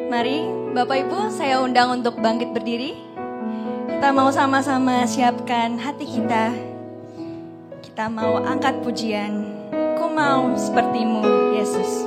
Mari Bapak Ibu saya undang untuk bangkit berdiri. Kita mau sama-sama siapkan hati kita. Kita mau angkat pujian. Ku mau sepertimu Yesus.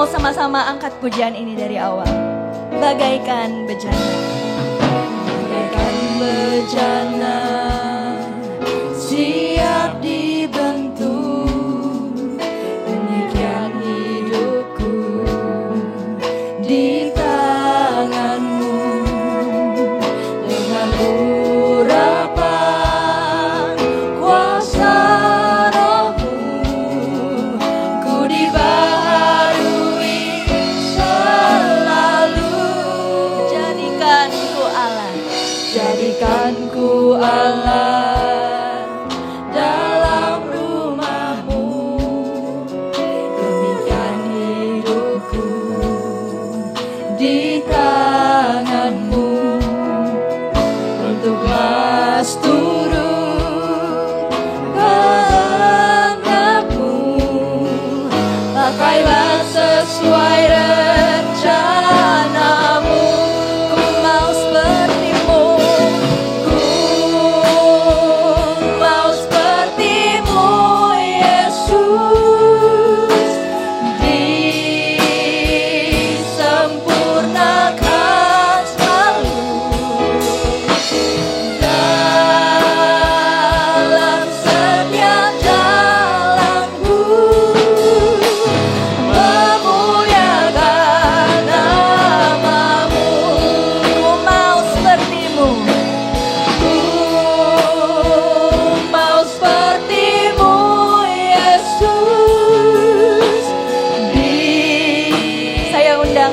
Sama-sama angkat pujian ini dari awal. Bagaikan bejana. Bagaikan bejana siap dibentuk, demikian hidupku di tanganmu. Dengan urapan kuasa rohmu, ku jadikanku Allah dalam rumahmu, demikian hidupku di tanganmu. Untuklah turut kehendakmu, pakailah sesuai rencanamu. Ku mau sepertimu,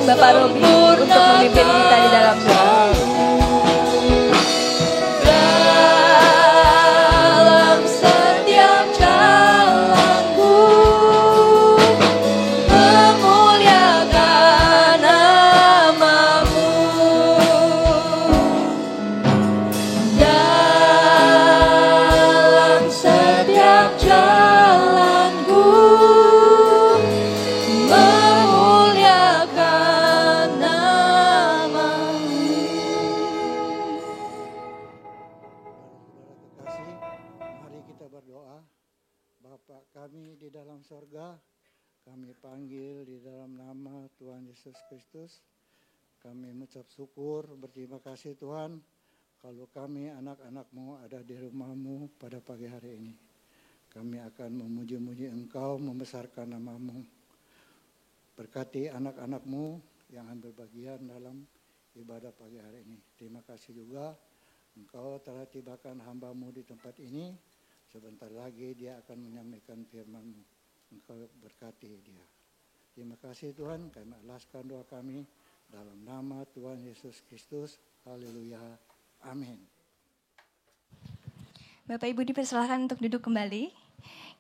Bapak Robi untuk memimpin kita di dalam doa. Dalam setiap jalanku, memuliakan nama-Mu. Dalam setiap jalanku, kami di dalam sorga, kami panggil di dalam nama Tuhan Yesus Kristus. Kami mengucap syukur, berterima kasih Tuhan, kalau kami anak-anak-Mu ada di rumah-Mu pada pagi hari ini. Kami akan memuji-muji Engkau, membesarkan nama-Mu. Berkati anak-anak-Mu yang ambil bagian dalam ibadah pagi hari ini. Terima kasih juga Engkau telah tibakan hamba-Mu di tempat ini. Sebentar lagi dia akan menyampaikan firman-Mu. Engkau berkati dia. Terima kasih Tuhan, kami alaskan doa kami Dalam nama Tuhan Yesus Kristus, haleluya, amin. Bapak Ibu dipersilakan untuk duduk kembali.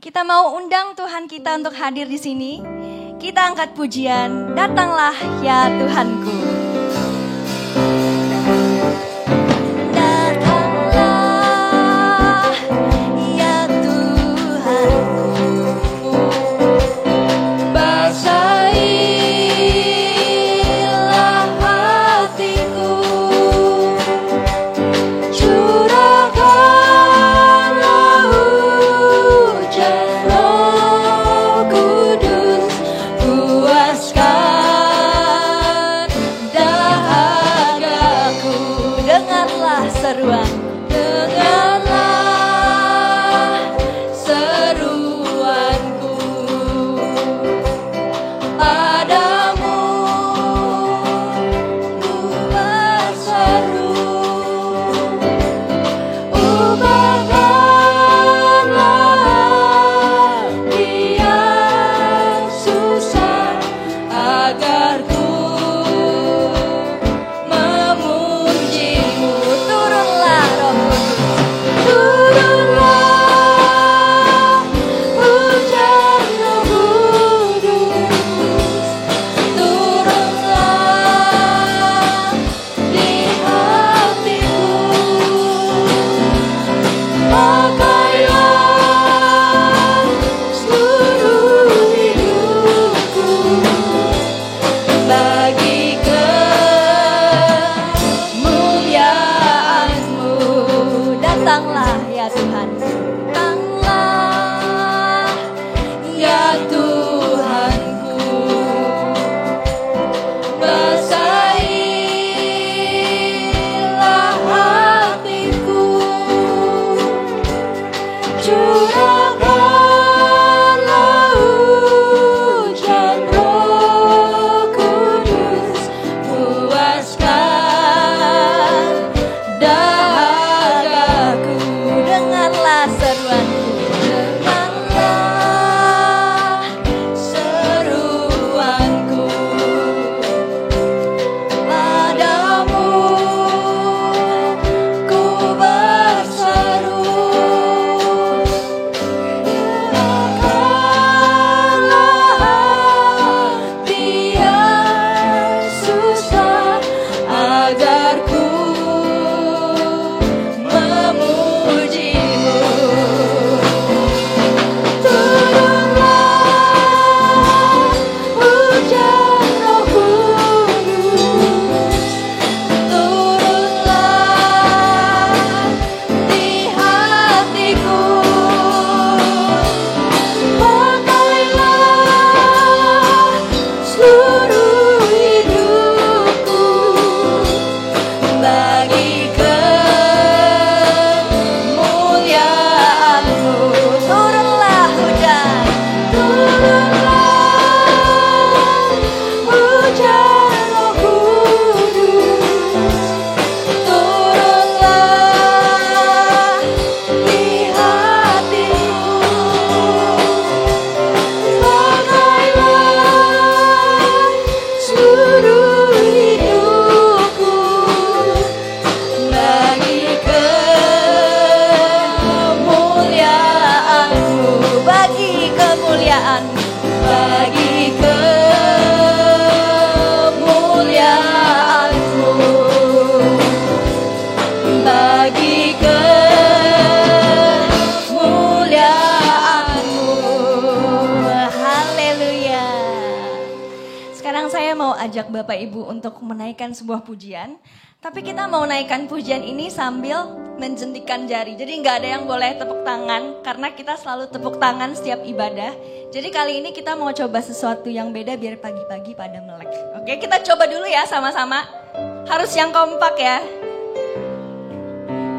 Kita mau undang Tuhan kita untuk hadir di sini. Kita angkat pujian, datanglah ya Tuhanku. Datanglah ya Tuhanku. Basahilah hatiku. Curahkanlah hujan Roh Kudus. Puaskan dahagaku. Dengarlah seruan, dengarlah seruanku. Padamu ku berseru. Ubahkanlah hati yang susah agar ku memujimu. Turunlah Roh Kudus, turunlah hujan Roh Kudus, turunlah di hatiku. Pakailah seluruh hidupku bagi kemuliaan-Mu. Datanglah ya Tuhan, datanglah ya Tuhanku. Basahilah hatiku. Curahkanlah hujan Roh Kudus. Puaskan dahagaku. Dengarlah seruanku, dengarlah seruanku. Padamu ku berseru. Hati yang susah agar ku memujimu. Turunlah hujan Roh Kudus, turunlah di hatiku. Pakailah seluruh hidupku bagi kemuliaan-Mu. Turunlah hujan, turunlah hujan Roh Kudus, turunlah di hatiku. Pakailah seluruh hidupku bagi kemuliaan-Mu, bagi kemuliaan-Mu, bagi kemuliaan-Mu, bagi kemuliaan-Mu. Haleluya. Sekarang saya mau ajak Bapak Ibu untuk menaikkan sebuah pujian. Tapi kita mau naikkan pujian ini sambil menjentikan jari. Jadi nggak ada yang boleh tepuk tangan, karena kita selalu tepuk tangan setiap ibadah. Jadi kali ini kita mau coba sesuatu yang beda biar pagi-pagi pada melek. Oke, kita coba dulu ya sama-sama. Harus yang kompak ya.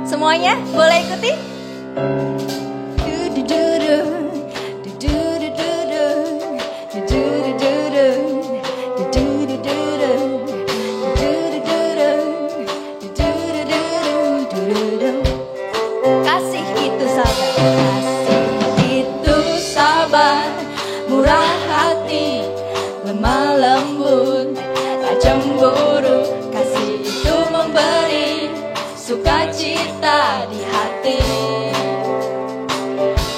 Semuanya boleh ikuti? Kasih itu sabar, kasih itu sabar, murah hati, lemah lembut, tak cemburu, kasih itu memberi sukacita di hati.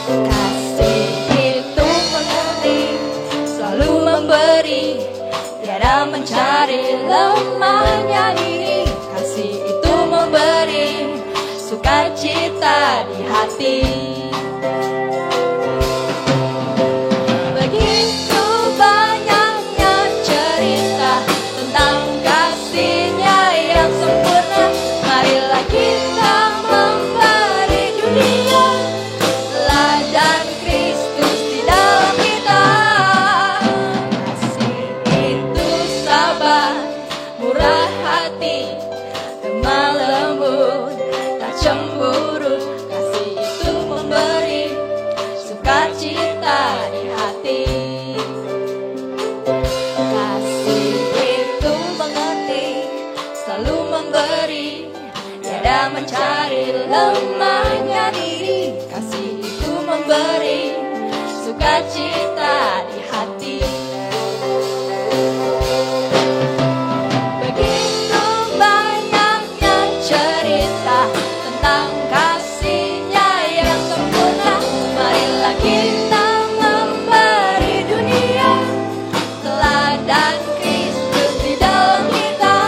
Kasih itu mengerti, selalu memberi, tiada mencari lemahnya diri. Kasih itu memberi sukacita di hati. Begitu banyaknya cerita tentang kasih-Nya yang sempurna. Marilah kita memberi dunia teladan Kristus di dalam kita. Kasih itu sabar, murah hati, lemah lembut, tak cemburu. Kasih itu memberi sukacita di hati. Kasih itu mengerti, selalu memberi, tiada mencari lemahnya diri. Kasih itu memberi sukacita di hati. Begitu banyaknya cerita tentang kasih-Nya yang sempurna. Marilah kita memberi dunia teladan Kristus di dalam kita.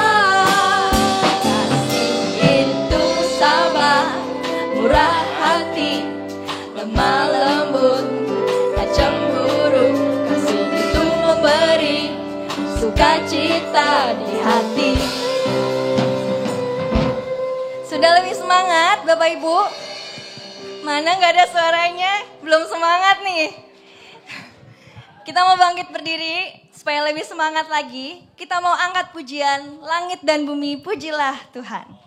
Kasih itu sabar, murah hati, lemah lembut, tak cemburu. Kasih itu memberi sukacita di hati. Sudah lebih semangat Bapak Ibu? Mana gak ada suaranya? Belum semangat nih. Kita mau bangkit berdiri supaya lebih semangat lagi. Kita mau angkat pujian, langit dan bumi pujilah Tuhan.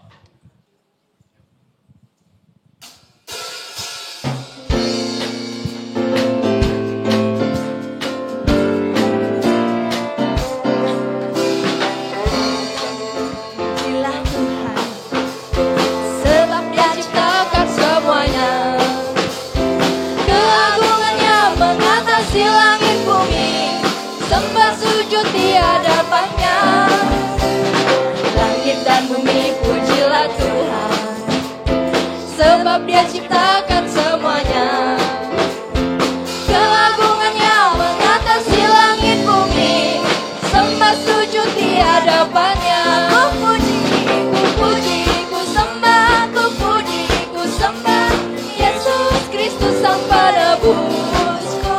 Pujilah Tuhan, sebab Dia ciptakan semuanya. Keagungannya mengatasi langit bumi, sembah sujud di hadapannya. Langit dan bumi pujilah Tuhan, sebab Dia ciptakan semuanya. Keagungannya mengatasi langit bumi, sembah sujud di hadapannya. Ku puji, ku sembah, ku puji, ku sembah Yesus Kristus Sang Penebusku.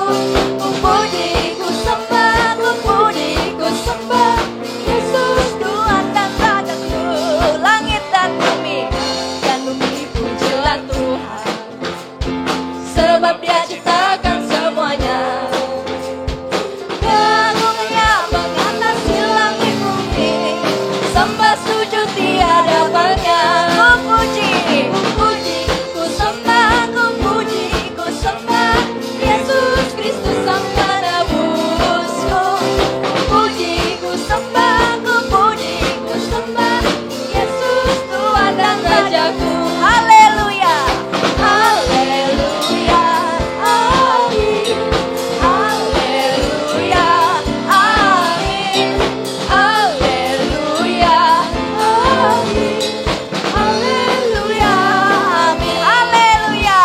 Ku puji, ku sembah, ku puji, ku sembah Yesus Tuhan dan Rajaku. Langit dan bumi pujilah Tuhan, sebab Dia ciptakan semuanya. Keagungannya mengatasi langit bumi, sembah sujud di hadapannya. Ku puji, ku sembah, ku puji, ku sembah Yesus Kristus Sang Penebusku. Ku puji, ku sembah, ku puji, ku sembah Yesus Tuhan dan Rajaku. Haleluya, haleluya, amin. Haleluya, amin. Haleluya, amin. Haleluya, amin. Haleluya,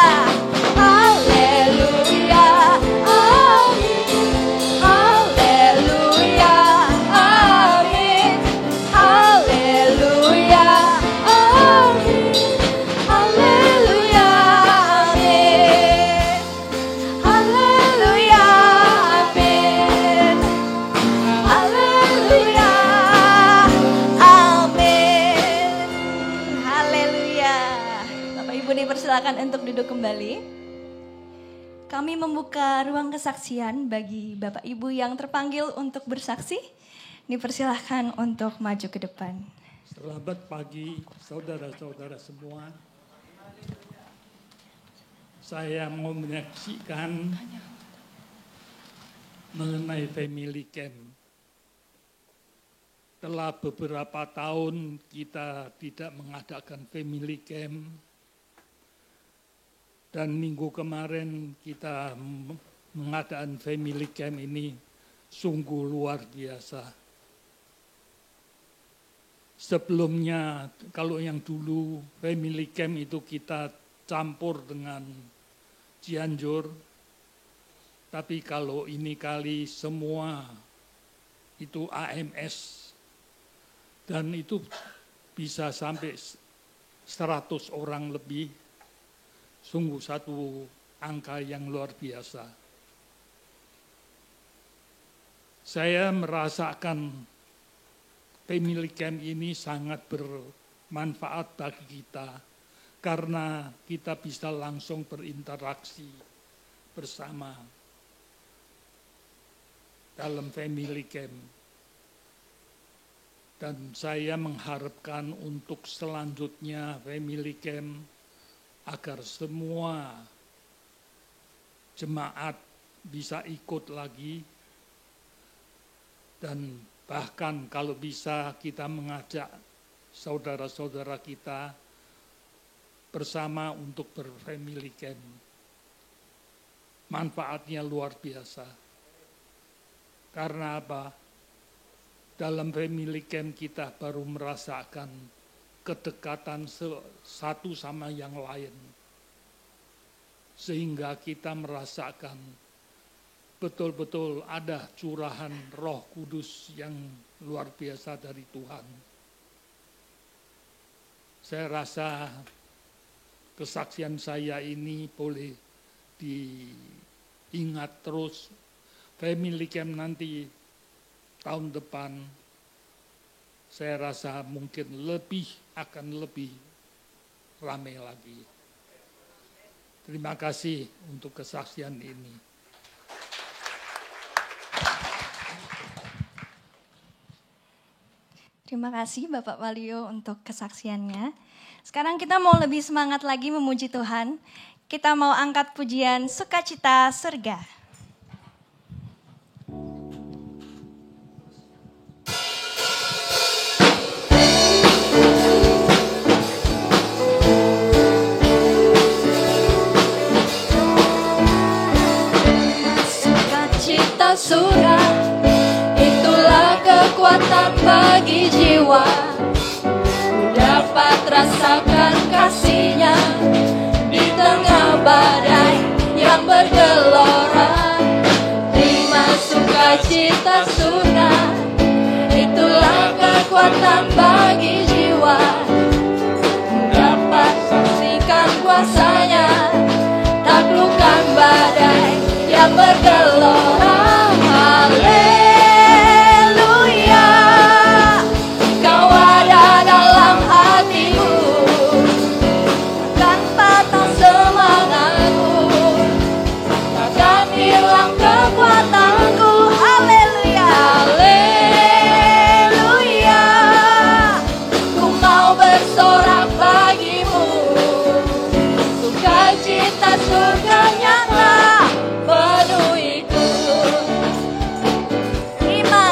haleluya, amin. Haleluya, amin. Haleluya, amin. Haleluya, amin. Haleluya, amin. Haleluya, amin. Haleluya. Bapak Ibu dipersilakan untuk duduk kembali. Kami membuka ruang kesaksian bagi Bapak Ibu yang terpanggil untuk bersaksi. Dipersilahkan untuk maju ke depan. Selamat pagi saudara-saudara semua. Saya mau menyaksikan mengenai family camp. Telah beberapa tahun kita tidak mengadakan family camp. Dan minggu kemarin kita mengadakan family camp ini sungguh luar biasa. Sebelumnya, kalau yang dulu family camp itu kita campur dengan Cianjur, tapi kalau ini kali semua itu AMS, dan itu bisa sampai 100 orang lebih, sungguh satu angka yang luar biasa. Saya merasakan family camp ini sangat bermanfaat bagi kita karena kita bisa langsung berinteraksi bersama dalam family camp. Dan saya mengharapkan untuk selanjutnya family camp agar semua jemaat bisa ikut lagi, dan bahkan kalau bisa kita mengajak saudara-saudara kita bersama untuk berfamily camp. Manfaatnya luar biasa. Karena apa? Dalam family camp kita baru merasakan kedekatan satu sama yang lain. Sehingga kita merasakan betul-betul ada curahan Roh Kudus yang luar biasa dari Tuhan. Saya rasa kesaksian saya ini boleh diingat terus. Family camp nanti tahun depan, saya rasa mungkin akan lebih ramai lagi. Terima kasih untuk kesaksian ini. Terima kasih Bapak Walio untuk kesaksiannya. Sekarang kita mau lebih semangat lagi memuji Tuhan. Kita mau angkat pujian Sukacita Surga. Sukacita surga, itulah kekuatan bagi jiwa. Ku dapat rasakan kasih-Nya di tengah badai yang bergelora. Terima sukacita surga, itulah kekuatan bagi jiwa. Ku dapat saksikan kuasa-Nya, taklukkan badai yang bergelora. Haleluya, Kau ada dalam hatiku, takkan patah semangatku, takkan hilang kekuatanku. Haleluya, haleluya, ku mau bersorak bagimu, sukacita surga nyata penuhiku. Terima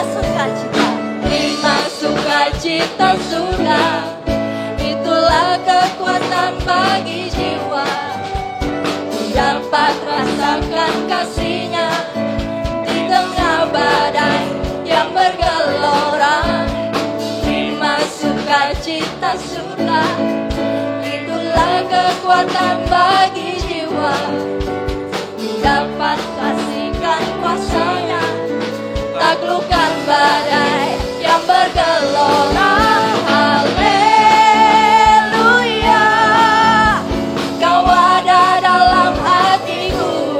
sukacita surga, itulah kekuatan bagi jiwa. Ku dapat rasakan kasih-Nya di tengah badai yang bergelora. Terima sukacita surga, itulah kekuatan bagi jiwa. Ku dapat saksikan kuasa-Nya, taklukkan badai yang bergelora. Haleluya, Kau ada dalam hatiku,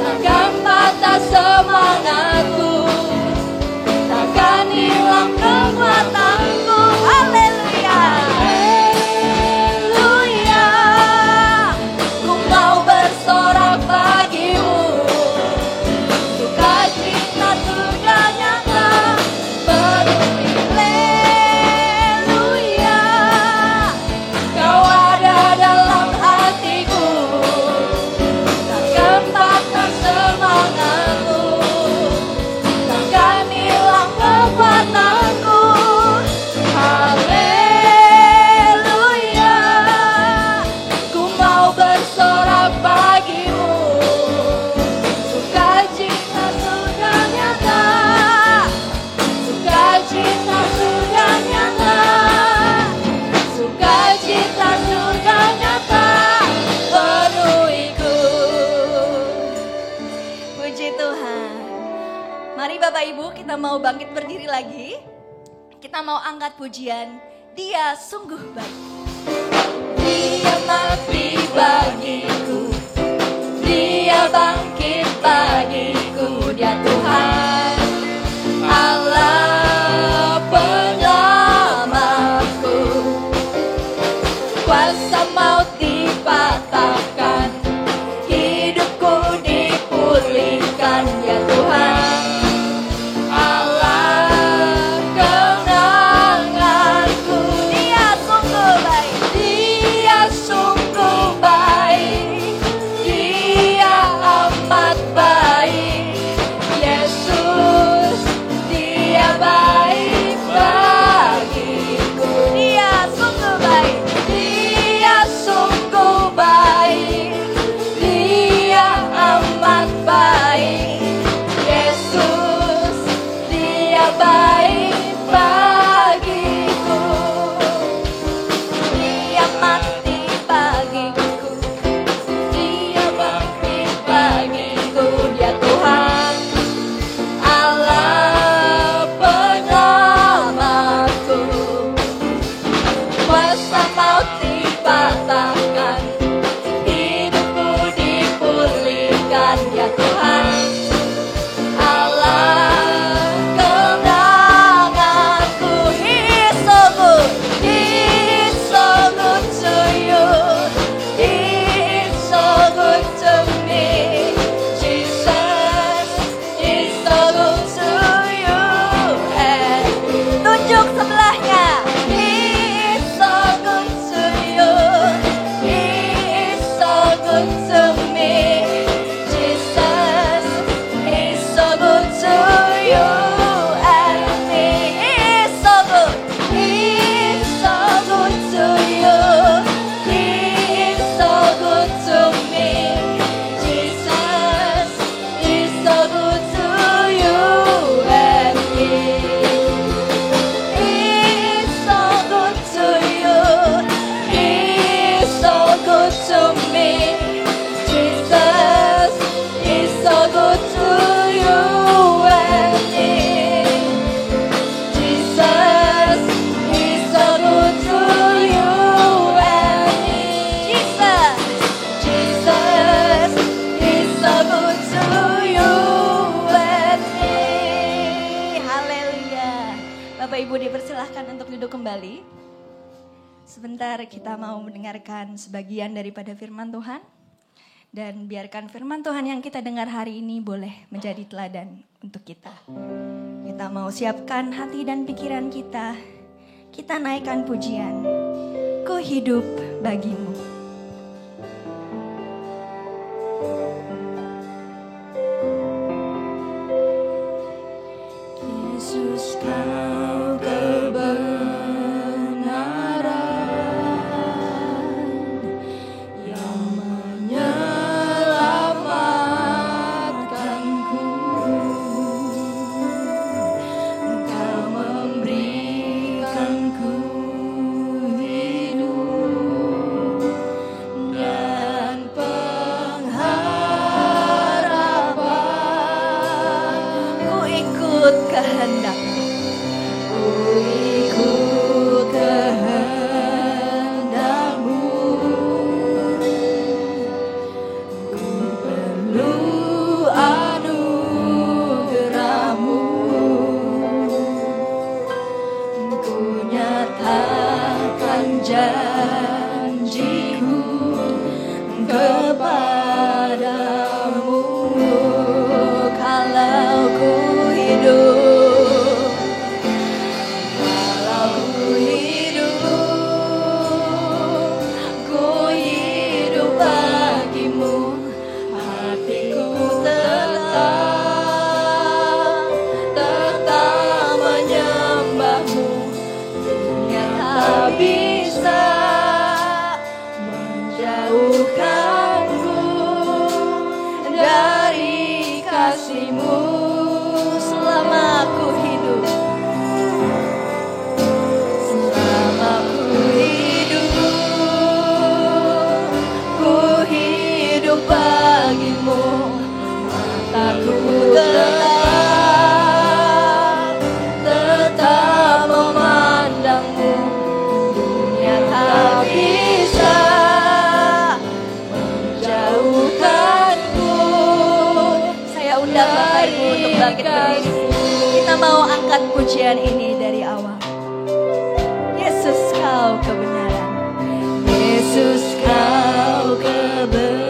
takkan patah semangatku, takkan hilang kekuatanku. Haleluya, haleluya, ku mau bersorak bagimu, sukacita surga nyata penuhi. Mari Bapak Ibu, kita mau bangkit berdiri lagi. Kita mau angkat pujian, Dia sungguh baik. Dia mati bagiku, Dia bangkit bagiku, Dia Tuhan Allah penyelamatku. Kuasa maut dipatahkan, hidupku dipulihkan, ya Tuhan Allah kenanganku. Dia sungguh baik, Dia sungguh baik, Dia amat baik. Yesus, Dia baik bagiku. Dia sungguh baik, Dia sungguh baik, Dia amat baik. Yesus, Dia baik bagiku. Dia mati bagiku, Dia bangkit bagiku, Dia Tuhan Allah penyelamatku. Kuasa maut dipatahkan, hidupku dipulihkan, ya Tuhan Allah kenanganku. He's so good, He's so good to you, He's so good to me. Jesus is so good to you. Tunjuk sebelahnya. He's so good to you, He's so good to me. Jesus is so good to you and me. He's so good, He's so good to you, He's so good to me. Jesus is so good to you and me. He's so good to you, He's so good to me. Jesus is so good to you and me. Jesus is so good to you and me. Jesus is so good to you and me. Haleluya. Bapak Ibu dipersilahkan untuk duduk kembali. Sebentar kita mau mendengarkan sebagian daripada firman Tuhan. Dan biarkan firman Tuhan yang kita dengar hari ini boleh menjadi teladan untuk kita. Kita mau siapkan hati dan pikiran kita. Kita naikkan pujian, Ku hidup bagimu. Yesus, Kau kebenaran yang menyelamatkanku. Engkau memberikanku hidup dan pengharapan. Ku ikut kehendak-Mu, ku ikut kehendak-Mu. Ku perlu anugerah-Mu, ku nyatakan janji-Mu kepadamu. Kalau ku hidup, kalau ku hidup bagimu. Hatiku tetap menyembah-Mu. Dunia tak bisa menjauhkanku dari kasih-Mu selama mau angkat pujian ini dari awal. Yesus, kau kebenaran. Yesus, kau kebenaran.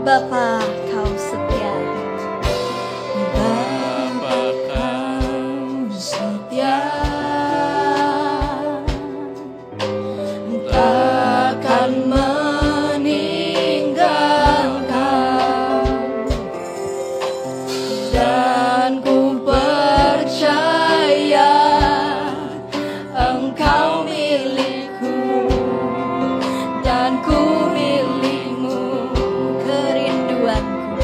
Bapa, kau setia. Bapa, kau setia. Takkan meninggalkan. Dan ku percaya Engkau milikku dan ku milikmu. Kerinduanku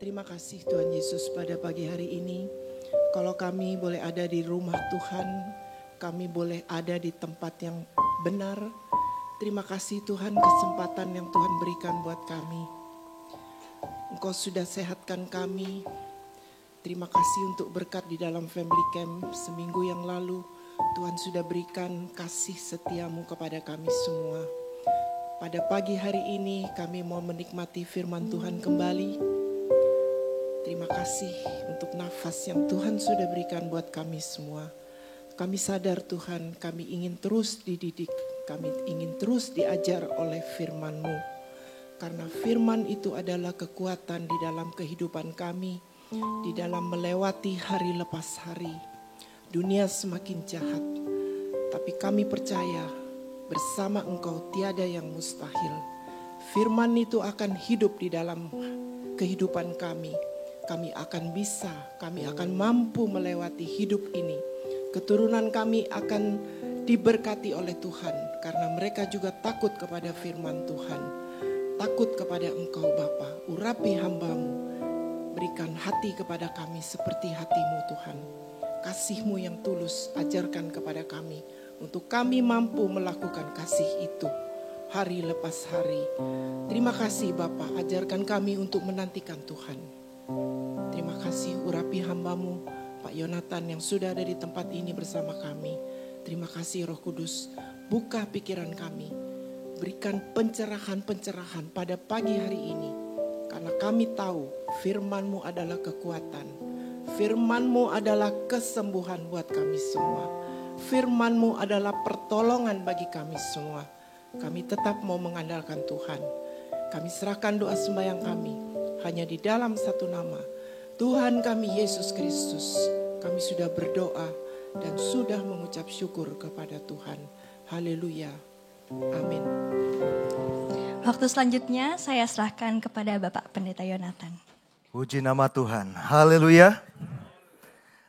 Terima kasih Tuhan Yesus pada pagi hari ini. Kalau kami boleh ada di rumah Tuhan, kami boleh ada di tempat yang benar. Terima kasih Tuhan kesempatan yang Tuhan berikan buat kami. Engkau sudah sehatkan kami. Terima kasih untuk berkat di dalam Family Camp seminggu yang lalu. Tuhan sudah berikan kasih setiamu kepada kami semua. Pada pagi hari ini kami mau menikmati firman Tuhan kembali. Terima kasih untuk nafas yang Tuhan sudah berikan buat kami semua. Kami sadar Tuhan, kami ingin terus dididik, kami ingin terus diajar oleh firman-Mu. Karena firman itu adalah kekuatan di dalam kehidupan kami, di dalam melewati hari lepas hari. Dunia semakin jahat, tapi kami percaya bersama Engkau tiada yang mustahil. Firman itu akan hidup di dalam kehidupan kami. Kami akan bisa, kami akan mampu melewati hidup ini. Keturunan kami akan diberkati oleh Tuhan karena mereka juga takut kepada firman Tuhan. Takut kepada Engkau Bapa. Urapi hamba-Mu. Berikan hati kepada kami seperti hati-Mu Tuhan. Kasih-Mu yang tulus ajarkan kepada kami. Untuk kami mampu melakukan kasih itu hari lepas hari. Terima kasih Bapa, ajarkan kami untuk menantikan Tuhan. Terima kasih urapi hamba-Mu Pak Yonatan yang sudah ada di tempat ini bersama kami. Terima kasih Roh Kudus, buka pikiran kami. Berikan pencerahan-pencerahan pada pagi hari ini. Karena kami tahu firman-Mu adalah kekuatan. Firman-Mu adalah kesembuhan buat kami semua. Firman-Mu adalah pertolongan bagi kami semua. Kami tetap mau mengandalkan Tuhan. Kami serahkan doa sembahyang kami hanya di dalam satu nama, Tuhan kami Yesus Kristus. Kami sudah berdoa dan sudah mengucap syukur kepada Tuhan. Haleluya. Amin. Waktu selanjutnya saya serahkan kepada Bapak Pendeta Yonatan. Puji nama Tuhan. Haleluya.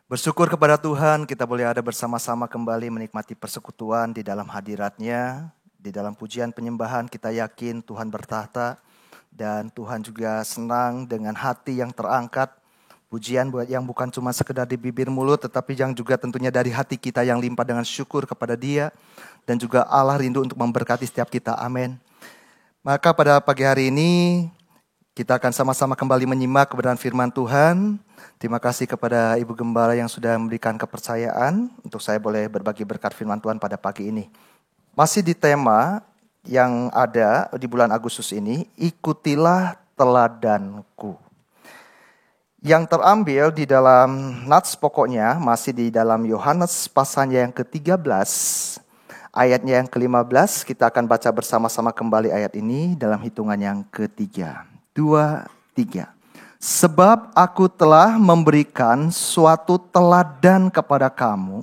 Bersyukur kepada Tuhan kita boleh ada bersama-sama kembali menikmati persekutuan di dalam hadirat-Nya. Di dalam pujian penyembahan kita yakin Tuhan bertahta. Dan Tuhan juga senang dengan hati yang terangkat. Pujian yang bukan cuma sekedar di bibir mulut, tetapi yang juga tentunya dari hati kita yang limpah dengan syukur kepada Dia. Dan juga Allah rindu untuk memberkati setiap kita. Amin. Maka pada pagi hari ini kita akan sama-sama kembali menyimak kebenaran firman Tuhan. Terima kasih kepada Ibu Gembala yang sudah memberikan kepercayaan untuk saya boleh berbagi berkat firman Tuhan pada pagi ini. Masih di tema yang ada di bulan Agustus ini, ikutilah teladanku. Yang terambil di dalam nats pokoknya masih di dalam Yohanes pasalnya yang ke-13, ayatnya yang ke-15. Kita akan baca bersama-sama kembali ayat ini dalam hitungan yang ke-3. 2, 3. Sebab aku telah memberikan suatu teladan kepada kamu,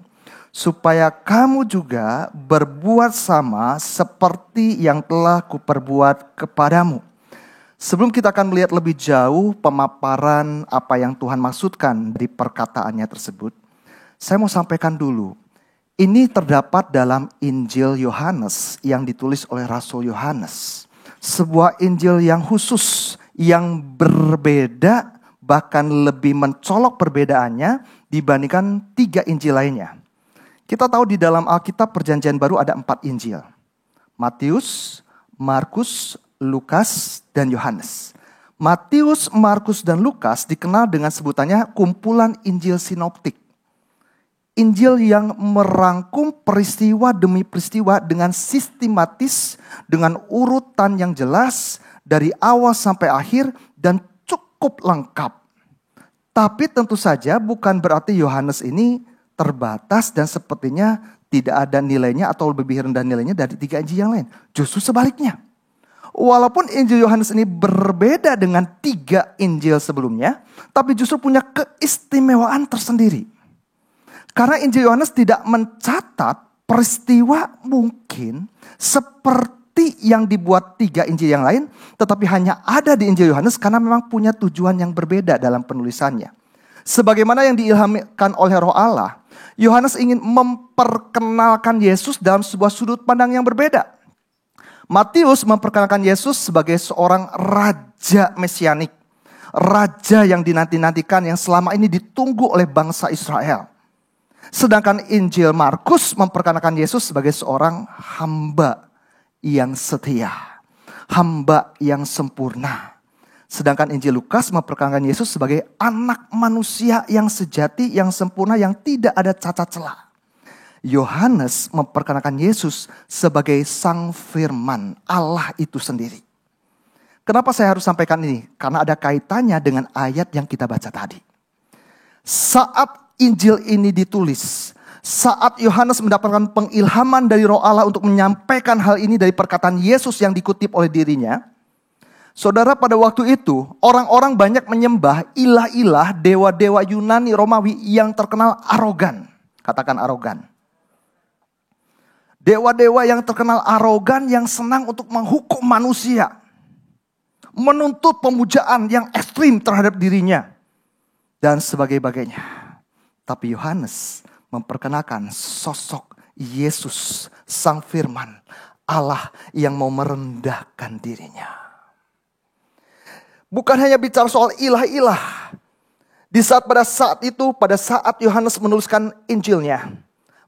supaya kamu juga berbuat sama seperti yang telah kuperbuat kepadamu. Sebelum kita akan melihat lebih jauh pemaparan apa yang Tuhan maksudkan di perkataannya tersebut, saya mau sampaikan dulu. Ini terdapat dalam Injil Yohanes yang ditulis oleh Rasul Yohanes. Sebuah Injil yang khusus, yang berbeda, bahkan lebih mencolok perbedaannya dibandingkan 3 Injil lainnya. Kita tahu di dalam Alkitab Perjanjian Baru ada 4 Injil. Matius, Markus, Lukas, dan Yohanes. Matius, Markus, dan Lukas dikenal dengan sebutannya kumpulan Injil sinoptik. Injil yang merangkum peristiwa demi peristiwa dengan sistematis, dengan urutan yang jelas, dari awal sampai akhir dan cukup lengkap. Tapi tentu saja bukan berarti Yohanes ini terbatas dan sepertinya tidak ada nilainya atau lebih rendah nilainya dari 3 Injil yang lain. Justru sebaliknya. Walaupun Injil Yohanes ini berbeda dengan 3 Injil sebelumnya, tapi justru punya keistimewaan tersendiri. Karena Injil Yohanes tidak mencatat peristiwa mungkin seperti yang dibuat 3 Injil yang lain, tetapi hanya ada di Injil Yohanes karena memang punya tujuan yang berbeda dalam penulisannya. Sebagaimana yang diilhamkan oleh Roh Allah, Yohanes ingin memperkenalkan Yesus dalam sebuah sudut pandang yang berbeda. Matius memperkenalkan Yesus sebagai seorang raja mesianik. Raja yang dinanti-nantikan, yang selama ini ditunggu oleh bangsa Israel. Sedangkan Injil Markus memperkenalkan Yesus sebagai seorang hamba yang setia. Hamba yang sempurna. Sedangkan Injil Lukas memperkenalkan Yesus sebagai anak manusia yang sejati, yang sempurna, yang tidak ada cacat celah. Yohanes memperkenalkan Yesus sebagai Sang Firman, Allah itu sendiri. Kenapa saya harus sampaikan ini? Karena ada kaitannya dengan ayat yang kita baca tadi. Saat Injil ini ditulis, saat Yohanes mendapatkan pengilhaman dari Roh Allah untuk menyampaikan hal ini dari perkataan Yesus yang dikutip oleh dirinya, saudara, pada waktu itu orang-orang banyak menyembah ilah-ilah dewa-dewa Yunani Romawi yang terkenal arogan. Katakan arogan. Dewa-dewa yang terkenal arogan, yang senang untuk menghukum manusia. Menuntut pemujaan yang ekstrim terhadap dirinya. Dan sebagainya. Tapi Yohanes memperkenalkan sosok Yesus, Sang Firman, Allah yang mau merendahkan dirinya. Bukan hanya bicara soal ilah-ilah. Pada saat Yohanes menuliskan Injilnya,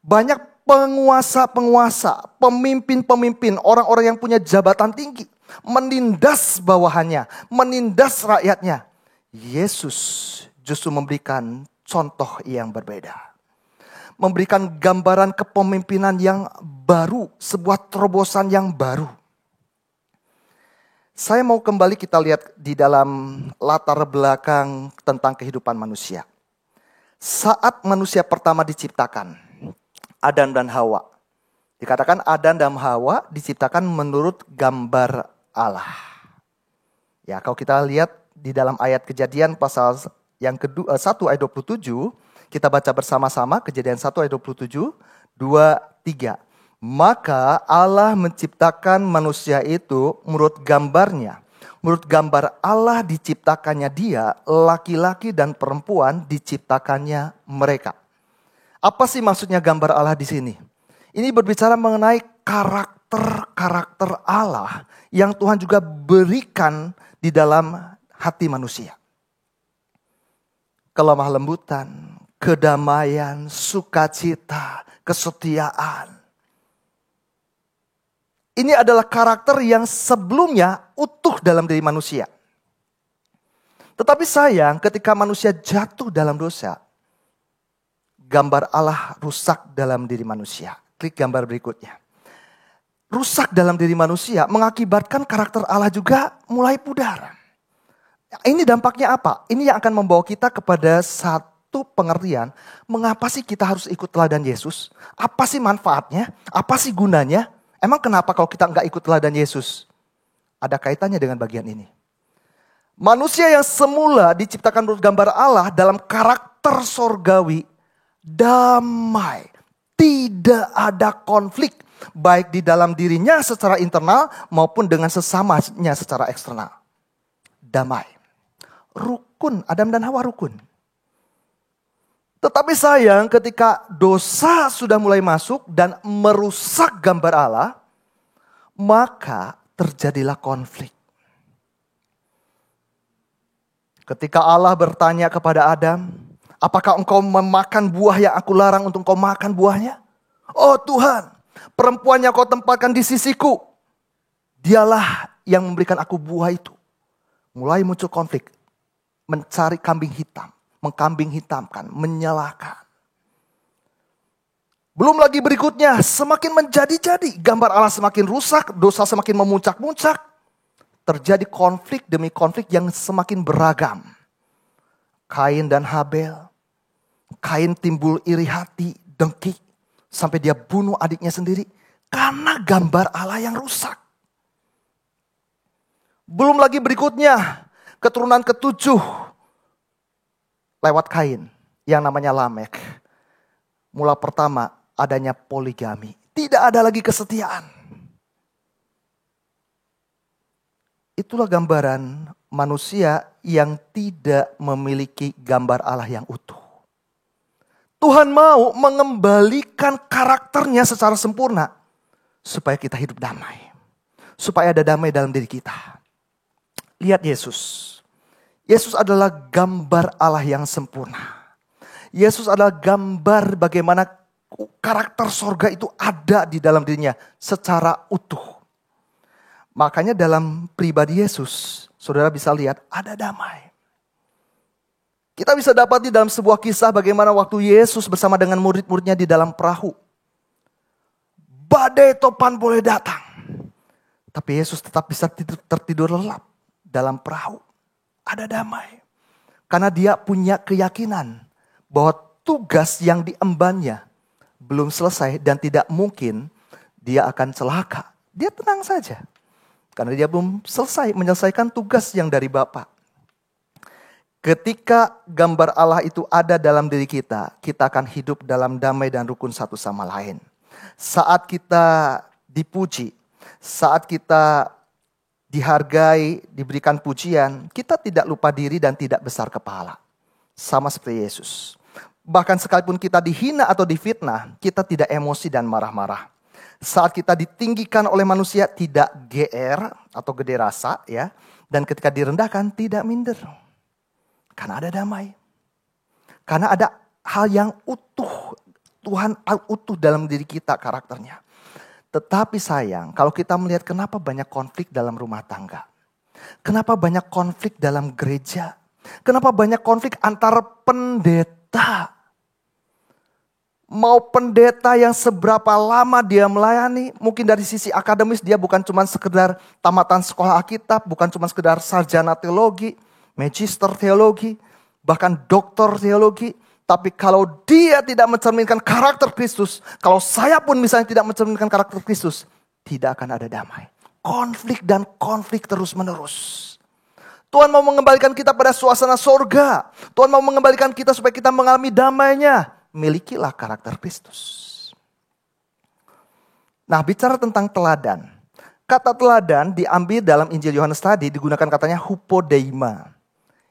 banyak penguasa-penguasa, pemimpin-pemimpin, orang-orang yang punya jabatan tinggi, menindas bawahannya, menindas rakyatnya. Yesus justru memberikan contoh yang berbeda. Memberikan gambaran kepemimpinan yang baru, sebuah terobosan yang baru. Saya mau kembali kita lihat di dalam latar belakang tentang kehidupan manusia. Saat manusia pertama diciptakan, Adam dan Hawa. Dikatakan Adam dan Hawa diciptakan menurut gambar Allah. Ya, kalau kita lihat di dalam ayat Kejadian pasal yang kedua 1 ayat 27, kita baca bersama-sama Kejadian 1 ayat 27, 2, 3. Maka Allah menciptakan manusia itu menurut gambarnya. Menurut gambar Allah diciptakannya dia, laki-laki dan perempuan diciptakannya mereka. Apa sih maksudnya gambar Allah di sini? Ini berbicara mengenai karakter Allah yang Tuhan juga berikan di dalam hati manusia. Kelemah lembutan, kedamaian, sukacita, kesetiaan. Ini adalah karakter yang sebelumnya utuh dalam diri manusia. Tetapi sayang, ketika manusia jatuh dalam dosa, gambar Allah rusak dalam diri manusia. Klik gambar berikutnya. Rusak dalam diri manusia mengakibatkan karakter Allah juga mulai pudar. Ini dampaknya apa? Ini yang akan membawa kita kepada satu pengertian. Mengapa sih kita harus ikut teladan Yesus? Apa sih manfaatnya? Apa sih gunanya? Emang kenapa kalau kita nggak ikut teladan Yesus? Ada kaitannya dengan bagian ini. Manusia yang semula diciptakan menurut gambar Allah dalam karakter sorgawi, damai, tidak ada konflik, baik di dalam dirinya secara internal maupun dengan sesamanya secara eksternal. Damai, rukun, Adam dan Hawa rukun. Tetapi sayang, ketika dosa sudah mulai masuk dan merusak gambar Allah, maka terjadilah konflik. Ketika Allah bertanya kepada Adam, apakah engkau memakan buah yang aku larang untuk engkau makan buahnya? Oh Tuhan, perempuan yang kau tempatkan di sisiku, dialah yang memberikan aku buah itu. Mulai muncul konflik, mencari kambing hitam. Mengkambing hitamkan, menyalahkan. Belum lagi berikutnya, semakin menjadi-jadi. Gambar Allah semakin rusak, dosa semakin memuncak-muncak. Terjadi konflik demi konflik yang semakin beragam. Kain dan Habel. Kain timbul iri hati, dengki. Sampai dia bunuh adiknya sendiri. Karena gambar Allah yang rusak. Belum lagi berikutnya, keturunan ke-7. Lewat Kain yang namanya Lamek. Mula pertama adanya poligami. Tidak ada lagi kesetiaan. Itulah gambaran manusia yang tidak memiliki gambar Allah yang utuh. Tuhan mau mengembalikan karakternya secara sempurna. Supaya kita hidup damai. Supaya ada damai dalam diri kita. Lihat Yesus. Yesus adalah gambar Allah yang sempurna. Yesus adalah gambar bagaimana karakter sorga itu ada di dalam dirinya secara utuh. Makanya dalam pribadi Yesus, saudara bisa lihat ada damai. Kita bisa dapati dalam sebuah kisah bagaimana waktu Yesus bersama dengan murid-muridnya di dalam perahu. Badai topan boleh datang. Tapi Yesus tetap bisa tertidur lelap dalam perahu. Ada damai. Karena dia punya keyakinan bahwa tugas yang diembannya belum selesai dan tidak mungkin dia akan celaka. Dia tenang saja. Karena dia belum selesai menyelesaikan tugas yang dari Bapa. Ketika gambar Allah itu ada dalam diri kita, kita akan hidup dalam damai dan rukun satu sama lain. Saat kita dipuji, saat kita dihargai, diberikan pujian, kita tidak lupa diri dan tidak besar kepala. Sama seperti Yesus. Bahkan sekalipun kita dihina atau difitnah, kita tidak emosi dan marah-marah. Saat kita ditinggikan oleh manusia tidak GR atau gede rasa ya. Dan ketika direndahkan tidak minder. Karena ada damai. Karena ada hal yang utuh. Tuhan utuh dalam diri kita karakternya. Tetapi sayang kalau kita melihat kenapa banyak konflik dalam rumah tangga. Kenapa banyak konflik dalam gereja. Kenapa banyak konflik antara pendeta. Mau pendeta yang seberapa lama dia melayani, mungkin dari sisi akademis dia bukan cuma sekedar tamatan sekolah Alkitab, bukan cuma sekedar sarjana teologi, magister teologi, bahkan doktor teologi. Tapi kalau dia tidak mencerminkan karakter Kristus, kalau saya pun misalnya tidak mencerminkan karakter Kristus, tidak akan ada damai. Konflik dan konflik terus menerus. Tuhan mau mengembalikan kita pada suasana sorga. Tuhan mau mengembalikan kita supaya kita mengalami damainya. Milikilah karakter Kristus. Nah, bicara tentang teladan. Kata teladan diambil dalam Injil Yohanes tadi digunakan katanya hupodeima.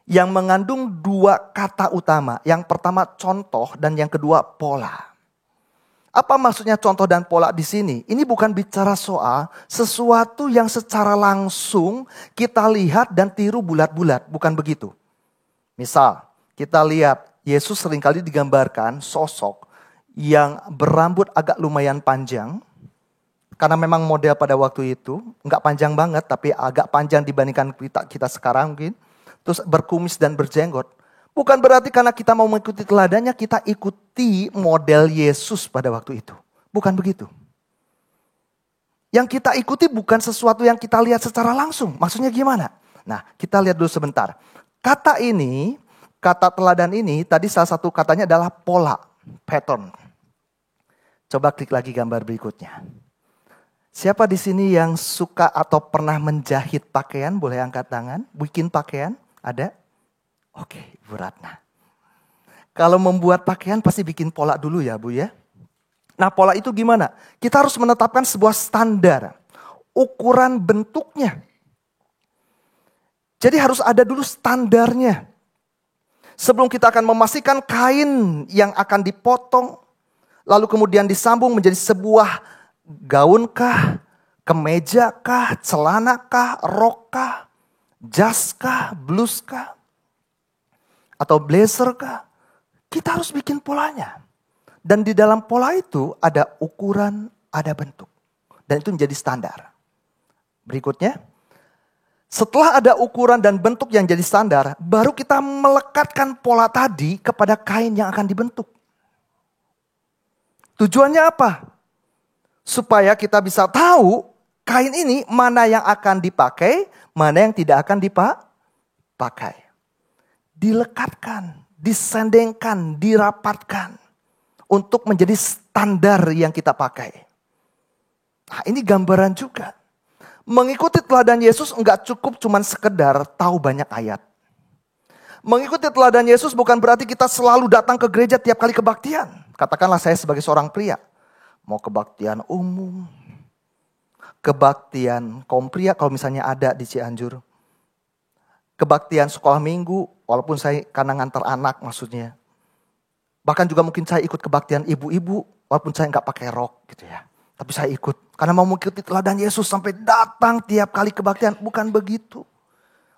Yang mengandung dua kata utama. Yang pertama contoh dan yang kedua pola. Apa maksudnya contoh dan pola di sini? Ini bukan bicara soal sesuatu yang secara langsung kita lihat dan tiru bulat-bulat. Bukan begitu. Misal, kita lihat Yesus seringkali digambarkan sosok yang berambut agak lumayan panjang. Karena memang model pada waktu itu, enggak panjang banget tapi agak panjang dibandingkan kita sekarang mungkin. Terus berkumis dan berjenggot. Bukan berarti karena kita mau mengikuti teladannya kita ikuti model Yesus pada waktu itu. Bukan begitu. Yang kita ikuti bukan sesuatu yang kita lihat secara langsung. Maksudnya gimana? Nah, kita lihat dulu sebentar. Kata teladan ini, tadi salah satu katanya adalah pola, pattern. Coba klik lagi gambar berikutnya. Siapa di sini yang suka atau pernah menjahit pakaian? Boleh angkat tangan. Bikin pakaian? Ada? Oke, Bu Ratna. Kalau membuat pakaian pasti bikin pola dulu ya Bu ya. Nah pola itu gimana? Kita harus menetapkan sebuah standar. Ukuran bentuknya. Jadi harus ada dulu standarnya. Sebelum kita akan memastikan kain yang akan dipotong, lalu kemudian disambung menjadi sebuah gaunkah, kemejakah, celanakah, rokkah, jaskah, bluskah, atau blazerkah, kita harus bikin polanya. Dan di dalam pola itu ada ukuran, ada bentuk. Dan itu menjadi standar. Berikutnya. Setelah ada ukuran dan bentuk yang jadi standar, baru kita melekatkan pola tadi kepada kain yang akan dibentuk. Tujuannya apa? Supaya kita bisa tahu kain ini mana yang akan dipakai, mana yang tidak akan dipakai. Dilekatkan, disendengkan, dirapatkan untuk menjadi standar yang kita pakai. Nah, ini gambaran juga. Mengikuti teladan Yesus enggak cukup cuman sekedar tahu banyak ayat. Mengikuti teladan Yesus bukan berarti kita selalu datang ke gereja tiap kali kebaktian. Katakanlah saya sebagai seorang pria. Mau kebaktian umum. Kebaktian kaum pria kalau misalnya ada di Cianjur. Kebaktian sekolah minggu walaupun saya karena ngantar anak maksudnya. Bahkan juga mungkin saya ikut kebaktian ibu-ibu walaupun saya enggak pakai rok gitu ya. Tapi saya ikut. Karena mau mengikuti teladan Yesus sampai datang tiap kali kebaktian. Bukan begitu.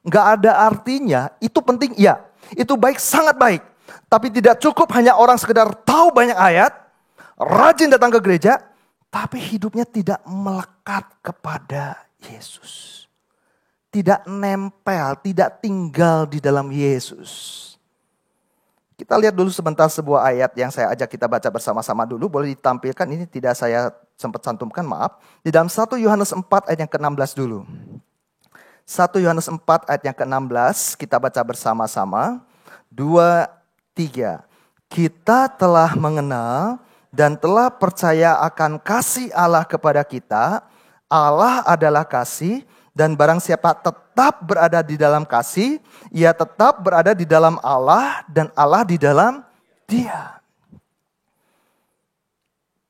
nggak ada artinya, itu penting, ya. Itu baik, sangat baik. Tapi tidak cukup hanya orang sekedar tahu banyak ayat, rajin datang ke gereja, tapi hidupnya tidak melekat kepada Yesus. Tidak nempel, tidak tinggal di dalam Yesus. Kita lihat dulu sebentar sebuah ayat yang saya ajak kita baca bersama-sama dulu. Boleh ditampilkan, ini tidak saya sempat cantumkan, maaf. Di dalam 1 Yohanes 4 ayat yang ke-16 dulu. 1 Yohanes 4 ayat yang ke-16, kita baca bersama-sama. 2, 3. Kita telah mengenal dan telah percaya akan kasih Allah kepada kita. Allah adalah kasih. Dan barang siapa tetap berada di dalam kasih, ia tetap berada di dalam Allah dan Allah di dalam dia.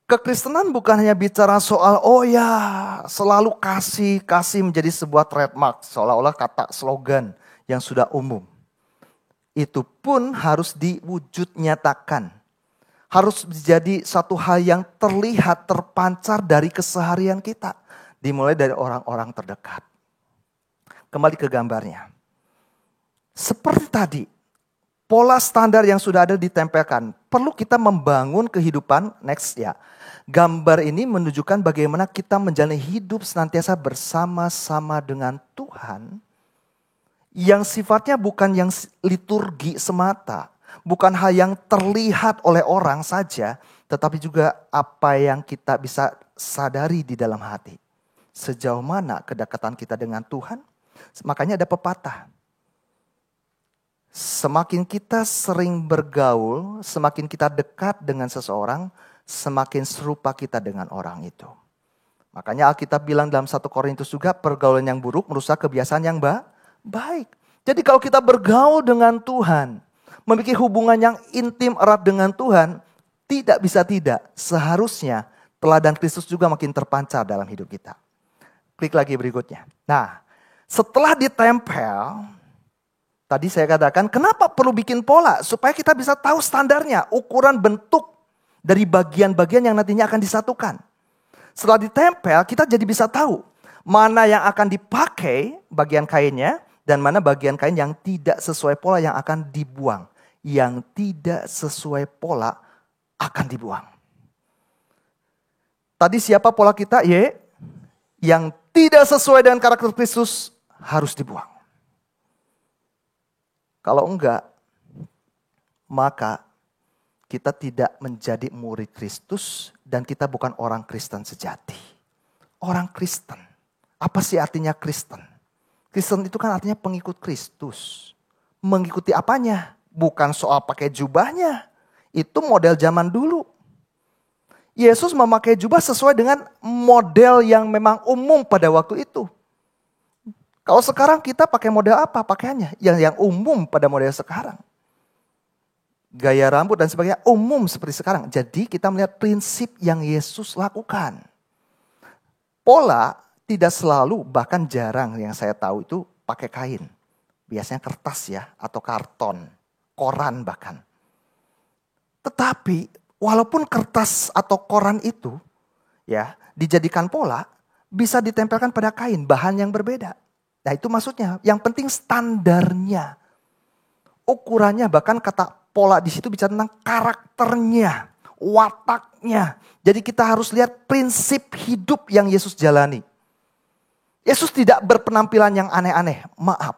Kekristenan bukan hanya bicara soal, oh ya selalu kasih menjadi sebuah trademark. Seolah-olah kata slogan yang sudah umum. Itu pun harus diwujud nyatakan. Harus menjadi satu hal yang terlihat, terpancar dari keseharian kita. Dimulai dari orang-orang terdekat. Kembali ke gambarnya. Seperti tadi, pola standar yang sudah ada ditempelkan. Perlu kita membangun kehidupan, next ya. Gambar ini menunjukkan bagaimana kita menjalani hidup senantiasa bersama-sama dengan Tuhan. Yang sifatnya bukan yang liturgi semata. Bukan hal yang terlihat oleh orang saja. Tetapi juga apa yang kita bisa sadari di dalam hati. Sejauh mana kedekatan kita dengan Tuhan. Makanya ada pepatah. Semakin kita sering bergaul, semakin kita dekat dengan seseorang, semakin serupa kita dengan orang itu. Makanya Alkitab bilang dalam 1 Korintus juga, pergaulan yang buruk merusak kebiasaan yang baik. Jadi kalau kita bergaul dengan Tuhan, memiliki hubungan yang intim erat dengan Tuhan, tidak bisa tidak, seharusnya teladan Kristus juga makin terpancar dalam hidup kita. Klik lagi berikutnya. Nah, setelah ditempel, tadi saya katakan kenapa perlu bikin pola? Supaya kita bisa tahu standarnya, ukuran bentuk dari bagian-bagian yang nantinya akan disatukan. Setelah ditempel, kita jadi bisa tahu mana yang akan dipakai bagian kainnya dan mana bagian kain yang tidak sesuai pola yang akan dibuang. Yang tidak sesuai pola akan dibuang. Tadi siapa pola kita? Yang tidak sesuai dengan karakter Kristus harus dibuang. Kalau enggak, maka kita tidak menjadi murid Kristus dan kita bukan orang Kristen sejati. Orang Kristen. Apa sih artinya Kristen? Kristen itu kan artinya pengikut Kristus. Mengikuti apanya? Bukan soal pakai jubahnya. Itu model zaman dulu. Yesus memakai jubah sesuai dengan model yang memang umum pada waktu itu. Kalau sekarang kita pakai model apa pakaiannya? Yang umum pada model sekarang. Gaya rambut dan sebagainya umum seperti sekarang. Jadi kita melihat prinsip yang Yesus lakukan. Pola tidak selalu, bahkan jarang yang saya tahu itu pakai kain. Biasanya kertas ya, atau karton, koran bahkan. Tetapi walaupun kertas atau koran itu ya dijadikan pola, bisa ditempelkan pada kain, bahan yang berbeda. Nah itu maksudnya, yang penting standarnya. Ukurannya, bahkan kata pola di situ bicara tentang karakternya, wataknya. Jadi kita harus lihat prinsip hidup yang Yesus jalani. Yesus tidak berpenampilan yang aneh-aneh, maaf.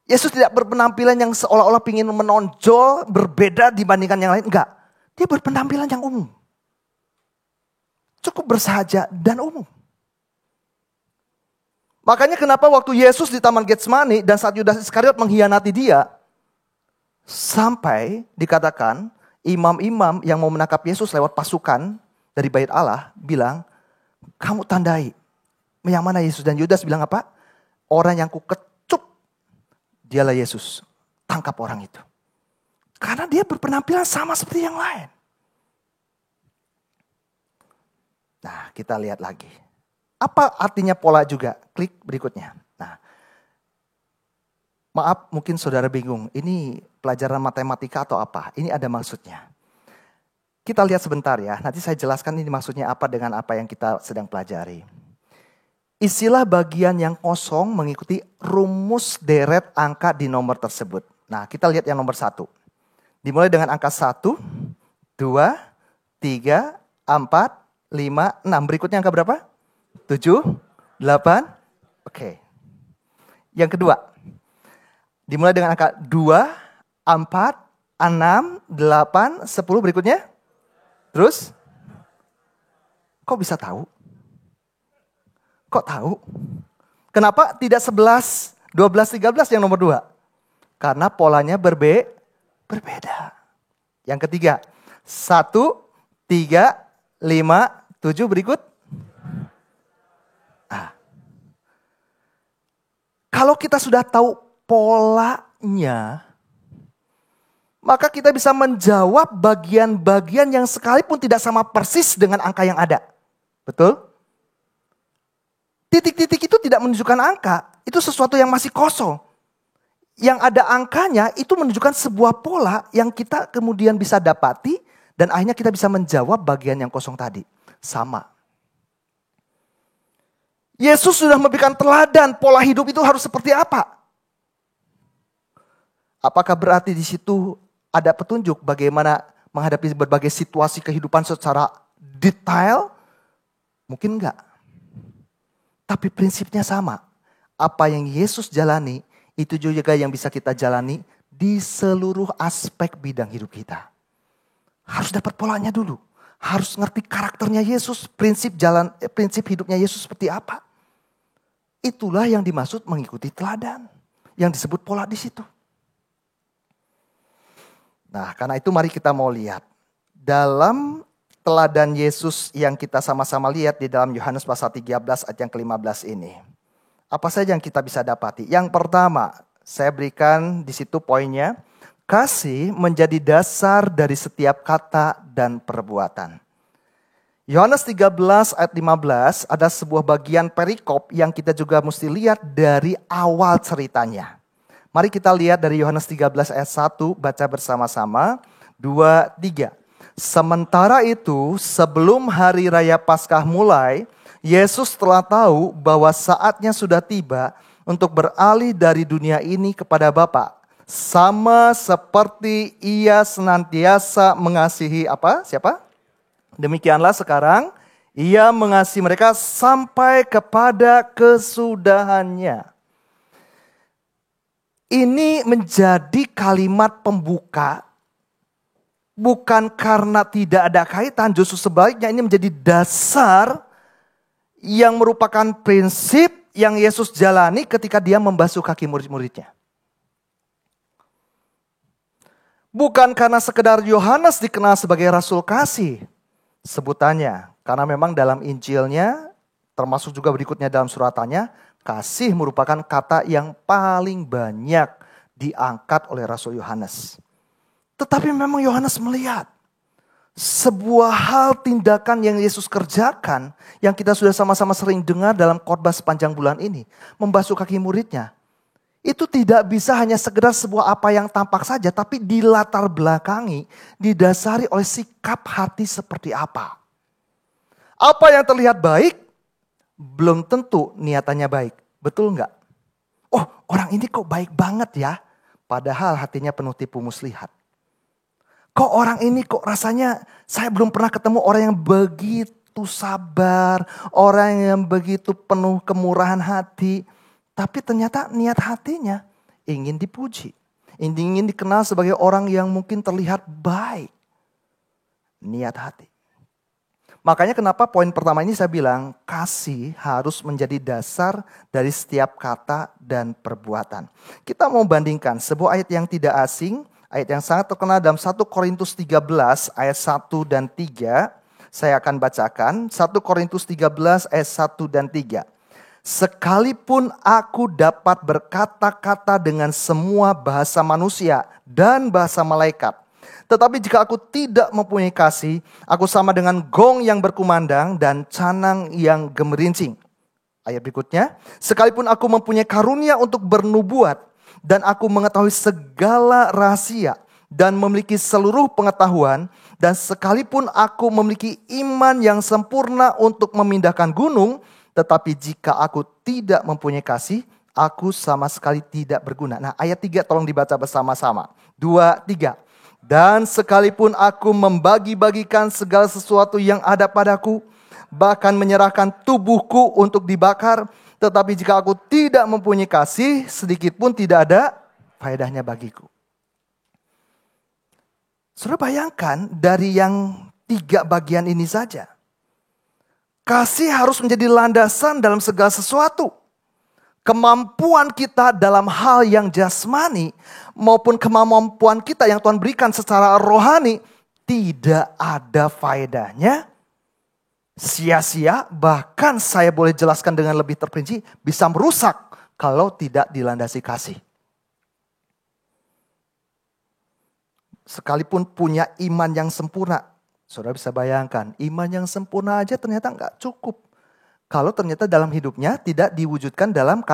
Yesus tidak berpenampilan yang seolah-olah ingin menonjol, berbeda dibandingkan yang lain. Enggak, dia berpenampilan yang umum. Cukup bersahaja dan umum. Makanya kenapa waktu Yesus di Taman Getsemani dan saat Yudas Iskariot mengkhianati dia, sampai dikatakan imam-imam yang mau menangkap Yesus lewat pasukan dari Bait Allah bilang, kamu tandai yang mana Yesus. Dan Yudas bilang apa? Orang yang kukecup, dialah Yesus. Tangkap orang itu. Karena dia berpenampilan sama seperti yang lain. Nah, kita lihat lagi. Apa artinya pola juga? Klik berikutnya. Nah, maaf mungkin saudara bingung. Ini pelajaran matematika atau apa? Ini ada maksudnya. Kita lihat sebentar ya. Nanti saya jelaskan ini maksudnya apa dengan apa yang kita sedang pelajari. isilah bagian yang kosong mengikuti rumus deret angka di nomor tersebut. Nah, kita lihat yang nomor 1. Dimulai dengan angka 1, 2, 3, 4, 5, 6. Berikutnya angka berapa? 7, 8. Oke. Yang kedua. Dimulai dengan angka 2, 4, 6, 8, 10. Berikutnya. Terus. Kok bisa tahu? Kok tahu? Kenapa tidak 11, 12, 13 yang nomor 2? Karena polanya berbeda. Yang ketiga. 1, 3, 5, 7. Berikut. Kalau kita sudah tahu polanya, maka kita bisa menjawab bagian-bagian yang sekalipun tidak sama persis dengan angka yang ada. Betul? Titik-titik itu tidak menunjukkan angka. Itu sesuatu yang masih kosong. Yang ada angkanya itu menunjukkan sebuah pola yang kita kemudian bisa dapati. Dan akhirnya kita bisa menjawab bagian yang kosong tadi. Sama. Yesus sudah memberikan teladan pola hidup itu harus seperti apa. Apakah berarti di situ ada petunjuk bagaimana menghadapi berbagai situasi kehidupan secara detail? Mungkin enggak. Tapi prinsipnya sama. Apa yang Yesus jalani, itu juga yang bisa kita jalani di seluruh aspek bidang hidup kita. Harus dapat polanya dulu. Harus ngerti karakternya Yesus, prinsip hidupnya Yesus seperti apa. Itulah yang dimaksud mengikuti teladan. Yang disebut pola di situ. Nah, karena itu mari kita mau lihat. Dalam teladan Yesus yang kita sama-sama lihat di dalam Yohanes pasal 13 ayat yang ke-15 ini. Apa saja yang kita bisa dapati? Yang pertama, saya berikan di situ poinnya. Kasih menjadi dasar dari setiap kata dan perbuatan. Yohanes 13 ayat 15 ada sebuah bagian perikop yang kita juga mesti lihat dari awal ceritanya. Mari kita lihat dari Yohanes 13 ayat 1, baca bersama-sama. 2, 3. Sementara itu, sebelum hari raya Paskah mulai, Yesus telah tahu bahwa saatnya sudah tiba untuk beralih dari dunia ini kepada Bapa. Sama seperti ia senantiasa mengasihi apa? Siapa? Demikianlah sekarang ia mengasihi mereka sampai kepada kesudahannya. Ini menjadi kalimat pembuka. Bukan karena tidak ada kaitan, justru sebaliknya ini menjadi dasar yang merupakan prinsip yang Yesus jalani ketika dia membasuh kaki murid-muridnya. Bukan karena sekedar Yohanes dikenal sebagai Rasul Kasih sebutannya. Karena memang dalam Injilnya, termasuk juga berikutnya dalam suratannya, kasih merupakan kata yang paling banyak diangkat oleh Rasul Yohanes. Tetapi memang Yohanes melihat sebuah hal tindakan yang Yesus kerjakan yang kita sudah sama-sama sering dengar dalam khotbah sepanjang bulan ini. Membasuh kaki muridnya. Itu tidak bisa hanya sekedar sebuah apa yang tampak saja, tapi dilatar belakangi, didasari oleh sikap hati seperti apa. Apa yang terlihat baik, belum tentu niatannya baik. Betul enggak? Oh, orang ini kok baik banget ya. Padahal hatinya penuh tipu muslihat. Kok orang ini kok rasanya saya belum pernah ketemu orang yang begitu sabar. Orang yang begitu penuh kemurahan hati. Tapi ternyata niat hatinya ingin dipuji. Ingin dikenal sebagai orang yang mungkin terlihat baik. Niat hati. Makanya kenapa poin pertama ini saya bilang kasih harus menjadi dasar dari setiap kata dan perbuatan. Kita mau bandingkan sebuah ayat yang tidak asing. Ayat yang sangat terkenal dalam 1 Korintus 13 ayat 1 dan 3. Saya akan bacakan 1 Korintus 13 ayat 1 dan 3. Sekalipun aku dapat berkata-kata dengan semua bahasa manusia dan bahasa malaikat. Tetapi jika aku tidak mempunyai kasih, aku sama dengan gong yang berkumandang dan canang yang gemerincing. Ayat berikutnya, sekalipun aku mempunyai karunia untuk bernubuat, dan aku mengetahui segala rahasia dan memiliki seluruh pengetahuan. Dan sekalipun aku memiliki iman yang sempurna untuk memindahkan gunung. Tetapi jika aku tidak mempunyai kasih, aku sama sekali tidak berguna. Nah, ayat 3 tolong dibaca bersama-sama. 2, 3. Dan sekalipun aku membagi-bagikan segala sesuatu yang ada padaku, bahkan menyerahkan tubuhku untuk dibakar, tetapi jika aku tidak mempunyai kasih, sedikit pun tidak ada faedahnya bagiku. Saudara bayangkan dari yang 3 bagian ini saja. Kasih harus menjadi landasan dalam segala sesuatu. Kemampuan kita dalam hal yang jasmani maupun kemampuan kita yang Tuhan berikan secara rohani tidak ada faedahnya. Sia-sia, bahkan saya boleh jelaskan dengan lebih terperinci, bisa merusak kalau tidak dilandasi kasih. Sekalipun punya iman yang sempurna, saudara bisa bayangkan, iman yang sempurna aja ternyata nggak cukup. Kalau ternyata dalam hidupnya tidak diwujudkan dalam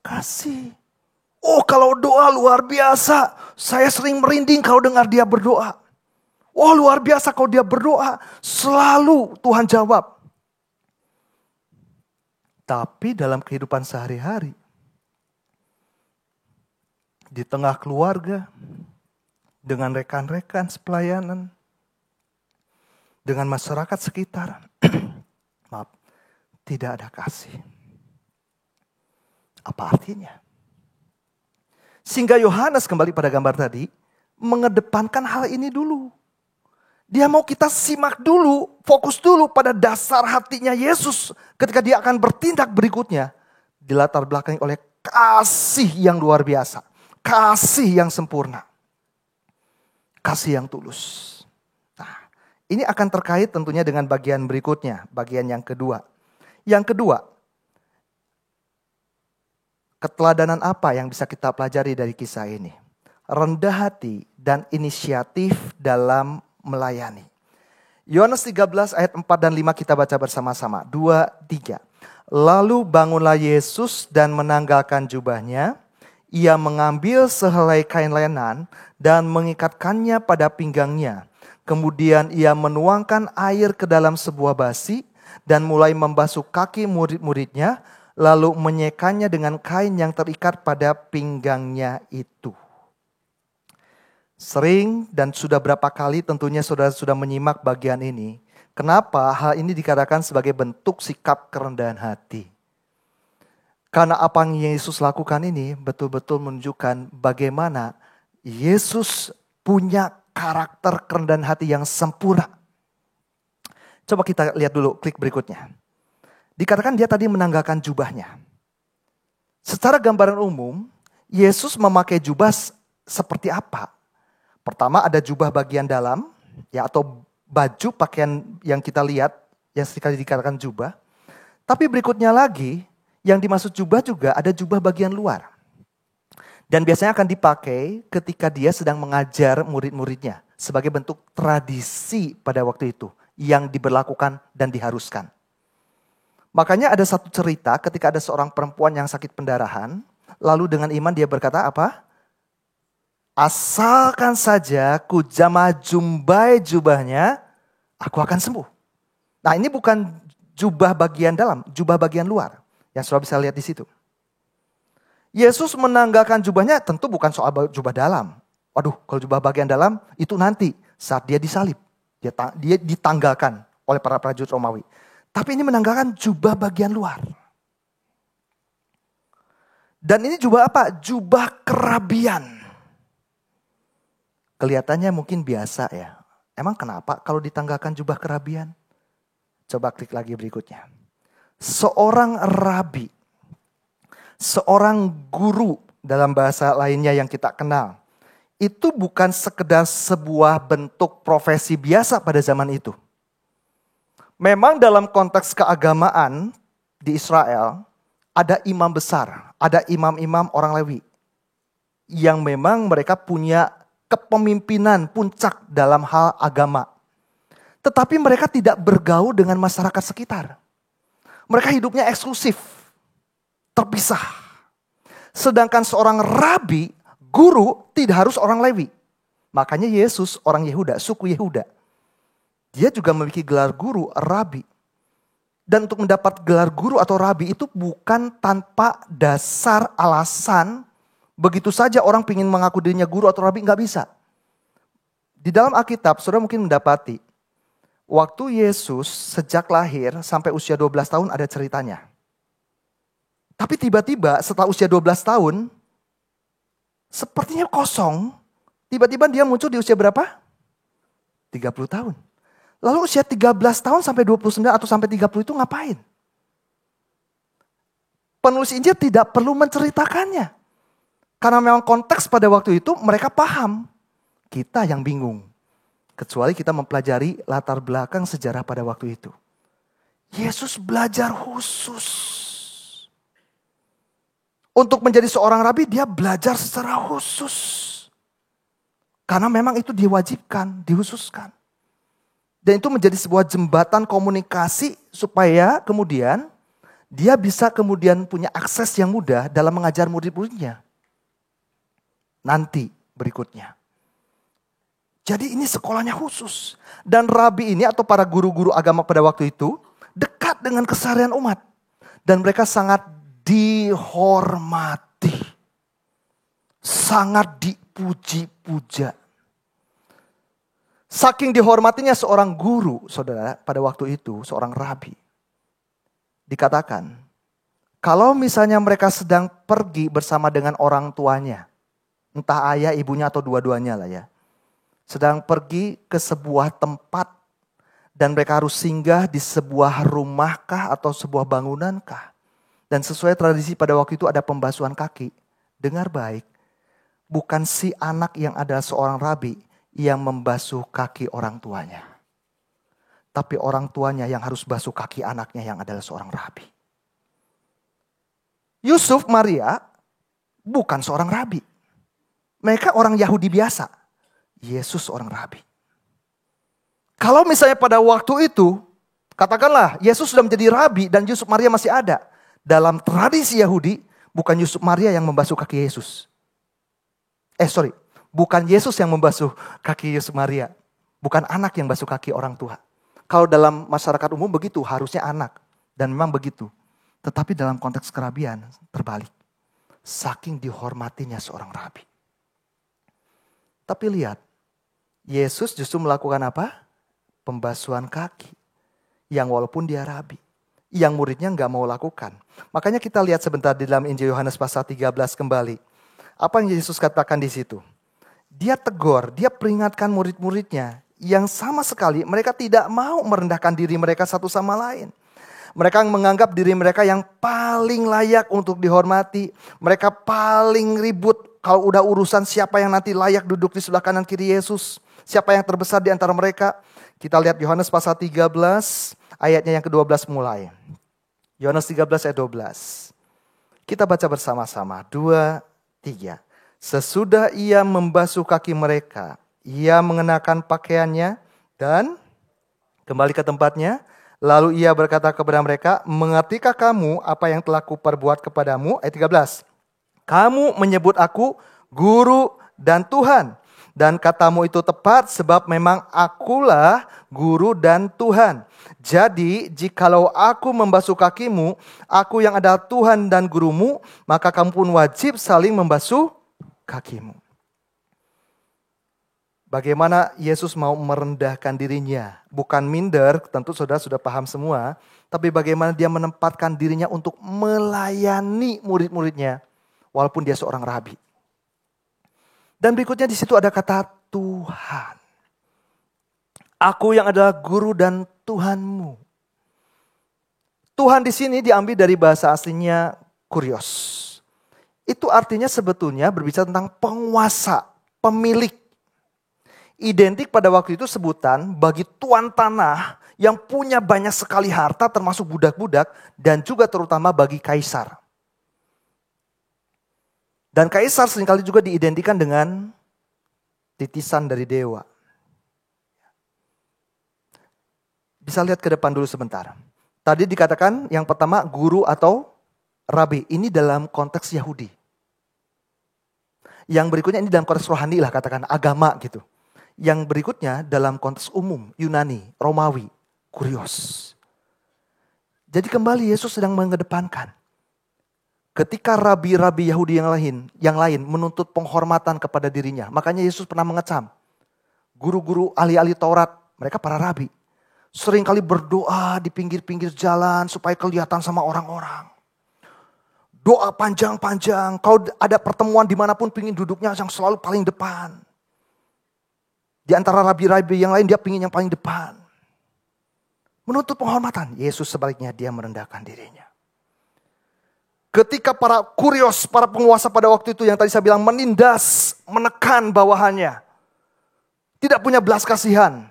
kasih. Oh, kalau doa luar biasa, saya sering merinding kalau dengar dia berdoa. Oh, luar biasa kalau dia berdoa, selalu Tuhan jawab. Tapi dalam kehidupan sehari-hari, di tengah keluarga, dengan rekan-rekan sepelayanan, dengan masyarakat sekitar, maaf, tidak ada kasih. Apa artinya? Sehingga Yohanes kembali pada gambar tadi, mengedepankan hal ini dulu. Dia mau kita simak dulu, fokus dulu pada dasar hatinya Yesus ketika dia akan bertindak berikutnya. Dilatar belakangi oleh kasih yang luar biasa, kasih yang sempurna. Kasih yang tulus. Nah, ini akan terkait tentunya dengan bagian berikutnya, bagian yang kedua. Yang kedua, keteladanan apa yang bisa kita pelajari dari kisah ini? Rendah hati dan inisiatif dalam melayani. Yohanes 13 ayat 4 dan 5 kita baca bersama-sama. 2, 3. Lalu bangunlah Yesus dan menanggalkan jubahnya. Ia mengambil sehelai kain lenan dan mengikatkannya pada pinggangnya. Kemudian ia menuangkan air ke dalam sebuah basi dan mulai membasuh kaki murid-muridnya, lalu menyekannya dengan kain yang terikat pada pinggangnya itu. Sering dan sudah berapa kali tentunya saudara sudah menyimak bagian ini. Kenapa hal ini dikatakan sebagai bentuk sikap kerendahan hati? Karena apa yang Yesus lakukan ini betul-betul menunjukkan bagaimana Yesus punya karakter kerendahan hati yang sempurna. Coba kita lihat dulu klik berikutnya. Dikatakan dia tadi menanggalkan jubahnya. Secara gambaran umum, Yesus memakai jubah seperti apa? Pertama ada jubah bagian dalam, ya, atau baju pakaian yang kita lihat, yang sekali dikatakan jubah. Tapi berikutnya lagi, yang dimaksud jubah juga ada jubah bagian luar. Dan biasanya akan dipakai ketika dia sedang mengajar murid-muridnya. Sebagai bentuk tradisi pada waktu itu. Yang diberlakukan dan diharuskan. Makanya ada satu cerita ketika ada seorang perempuan yang sakit pendarahan. Lalu dengan iman dia berkata apa? Asalkan saja ku jamah jumbai jubahnya, aku akan sembuh. Nah, ini bukan jubah bagian dalam, jubah bagian luar. Yang saudara bisa lihat di situ. Yesus menanggalkan jubahnya tentu bukan soal jubah dalam. Waduh, kalau jubah bagian dalam itu nanti saat dia disalib. Dia ditanggalkan oleh para prajurit Romawi. Tapi ini menanggalkan jubah bagian luar. Dan ini jubah apa? Jubah kerabian. Kelihatannya mungkin biasa ya. Emang kenapa kalau ditanggalkan jubah kerabian? Coba klik lagi berikutnya. Seorang rabi, seorang guru dalam bahasa lainnya yang kita kenal. Itu bukan sekedar sebuah bentuk profesi biasa pada zaman itu. Memang dalam konteks keagamaan di Israel, ada imam besar, ada imam-imam orang Lewi. Yang memang mereka punya kepemimpinan puncak dalam hal agama. Tetapi mereka tidak bergaul dengan masyarakat sekitar. Mereka hidupnya eksklusif, terpisah. Sedangkan seorang rabi, guru tidak harus orang Lewi. Makanya Yesus orang Yehuda, suku Yehuda. Dia juga memiliki gelar guru, rabi. Dan untuk mendapat gelar guru atau rabi itu bukan tanpa dasar alasan. Begitu saja orang ingin mengaku dirinya guru atau rabi, nggak bisa. Di dalam Alkitab, saudara mungkin mendapati, waktu Yesus sejak lahir sampai usia 12 tahun ada ceritanya. Tapi tiba-tiba setelah usia 12 tahun, sepertinya kosong. Tiba-tiba dia muncul di usia berapa? 30 tahun. Lalu usia 13 tahun sampai 29 atau sampai 30 itu ngapain? Penulis Injil tidak perlu menceritakannya. Karena memang konteks pada waktu itu mereka paham. Kita yang bingung. Kecuali kita mempelajari latar belakang sejarah pada waktu itu. Yesus belajar khusus. Untuk menjadi seorang rabi dia belajar secara khusus. Karena memang itu diwajibkan, dikhususkan. Dan itu menjadi sebuah jembatan komunikasi supaya kemudian dia bisa kemudian punya akses yang mudah dalam mengajar murid-muridnya. Nanti berikutnya. Jadi ini sekolahnya khusus. Dan rabi ini atau para guru-guru agama pada waktu itu dekat dengan keseharian umat. Dan mereka sangat dihormati. Sangat dipuji-puja. Saking dihormatinya seorang guru, saudara, pada waktu itu, seorang rabi. Dikatakan, kalau misalnya mereka sedang pergi bersama dengan orang tuanya, entah ayah, ibunya, atau dua-duanya lah ya. Sedang pergi ke sebuah tempat dan mereka harus singgah di sebuah rumahkah atau sebuah bangunankah. Dan sesuai tradisi pada waktu itu ada pembasuhan kaki. Dengar baik, bukan si anak yang adalah seorang rabi yang membasuh kaki orang tuanya. Tapi orang tuanya yang harus basuh kaki anaknya yang adalah seorang rabi. Yusuf, Maria bukan seorang rabi. Mereka orang Yahudi biasa. Yesus seorang rabi. Kalau misalnya pada waktu itu, katakanlah Yesus sudah menjadi rabi dan Yusuf Maria masih ada. Dalam tradisi Yahudi, bukan Yusuf Maria yang membasuh kaki Yesus. Bukan Yesus yang membasuh kaki Yusuf Maria. Bukan anak yang basuh kaki orang tua. Kalau dalam masyarakat umum begitu, harusnya anak. Dan memang begitu. Tetapi dalam konteks kerabian, terbalik. Saking dihormatinya seorang rabi. Tapi lihat, Yesus justru melakukan apa? Pembasuhan kaki. Yang walaupun dia rabi. Yang muridnya gak mau lakukan. Makanya kita lihat sebentar di dalam Injil Yohanes pasal 13 kembali. Apa yang Yesus katakan di situ? Dia tegur, dia peringatkan murid-muridnya. Yang sama sekali mereka tidak mau merendahkan diri mereka satu sama lain. Mereka menganggap diri mereka yang paling layak untuk dihormati. Mereka paling ribut. Kalau udah urusan siapa yang nanti layak duduk di sebelah kanan kiri Yesus. Siapa yang terbesar di antara mereka. Kita lihat Yohanes pasal 13 ayatnya yang ke-12 mulai. Yohanes 13 ayat 12. Kita baca bersama-sama. 2, 3. Sesudah ia membasuh kaki mereka. Ia mengenakan pakaiannya dan kembali ke tempatnya. Lalu ia berkata kepada mereka, mengertikah kamu apa yang telah kuperbuat kepadamu? Ayat 13. Kamu menyebut aku guru dan Tuhan. Dan katamu itu tepat sebab memang akulah guru dan Tuhan. Jadi jikalau aku membasuh kakimu, aku yang adalah Tuhan dan gurumu, maka kamu pun wajib saling membasuh kakimu. Bagaimana Yesus mau merendahkan dirinya. Bukan minder, tentu saudara sudah paham semua. Tapi bagaimana dia menempatkan dirinya untuk melayani murid-muridnya. Walaupun dia seorang rabi. Dan berikutnya di situ ada kata Tuhan. Aku yang adalah guru dan Tuhanmu. Tuhan di sini diambil dari bahasa aslinya kurios. Itu artinya sebetulnya berbicara tentang penguasa, pemilik. Identik pada waktu itu sebutan bagi tuan tanah yang punya banyak sekali harta termasuk budak-budak dan juga terutama bagi kaisar. Dan kaisar seringkali juga diidentikan dengan titisan dari dewa. Bisa lihat ke depan dulu sebentar. Tadi dikatakan yang pertama guru atau rabi. Ini dalam konteks Yahudi. Yang berikutnya ini dalam konteks rohani lah katakan agama gitu. Yang berikutnya dalam konteks umum Yunani, Romawi, kurios. Jadi kembali Yesus sedang mengedepankan. Ketika rabi-rabi Yahudi yang lain menuntut penghormatan kepada dirinya. Makanya Yesus pernah mengecam. Guru-guru ahli-ahli Taurat, mereka para rabi. Seringkali berdoa di pinggir-pinggir jalan supaya kelihatan sama orang-orang. Doa panjang-panjang. Kalau ada pertemuan dimanapun pingin duduknya yang selalu paling depan. Di antara rabi-rabi yang lain dia pingin yang paling depan. Menuntut penghormatan. Yesus sebaliknya dia merendahkan dirinya. Ketika para kurios, para penguasa pada waktu itu yang tadi saya bilang menindas, menekan bawahannya. Tidak punya belas kasihan.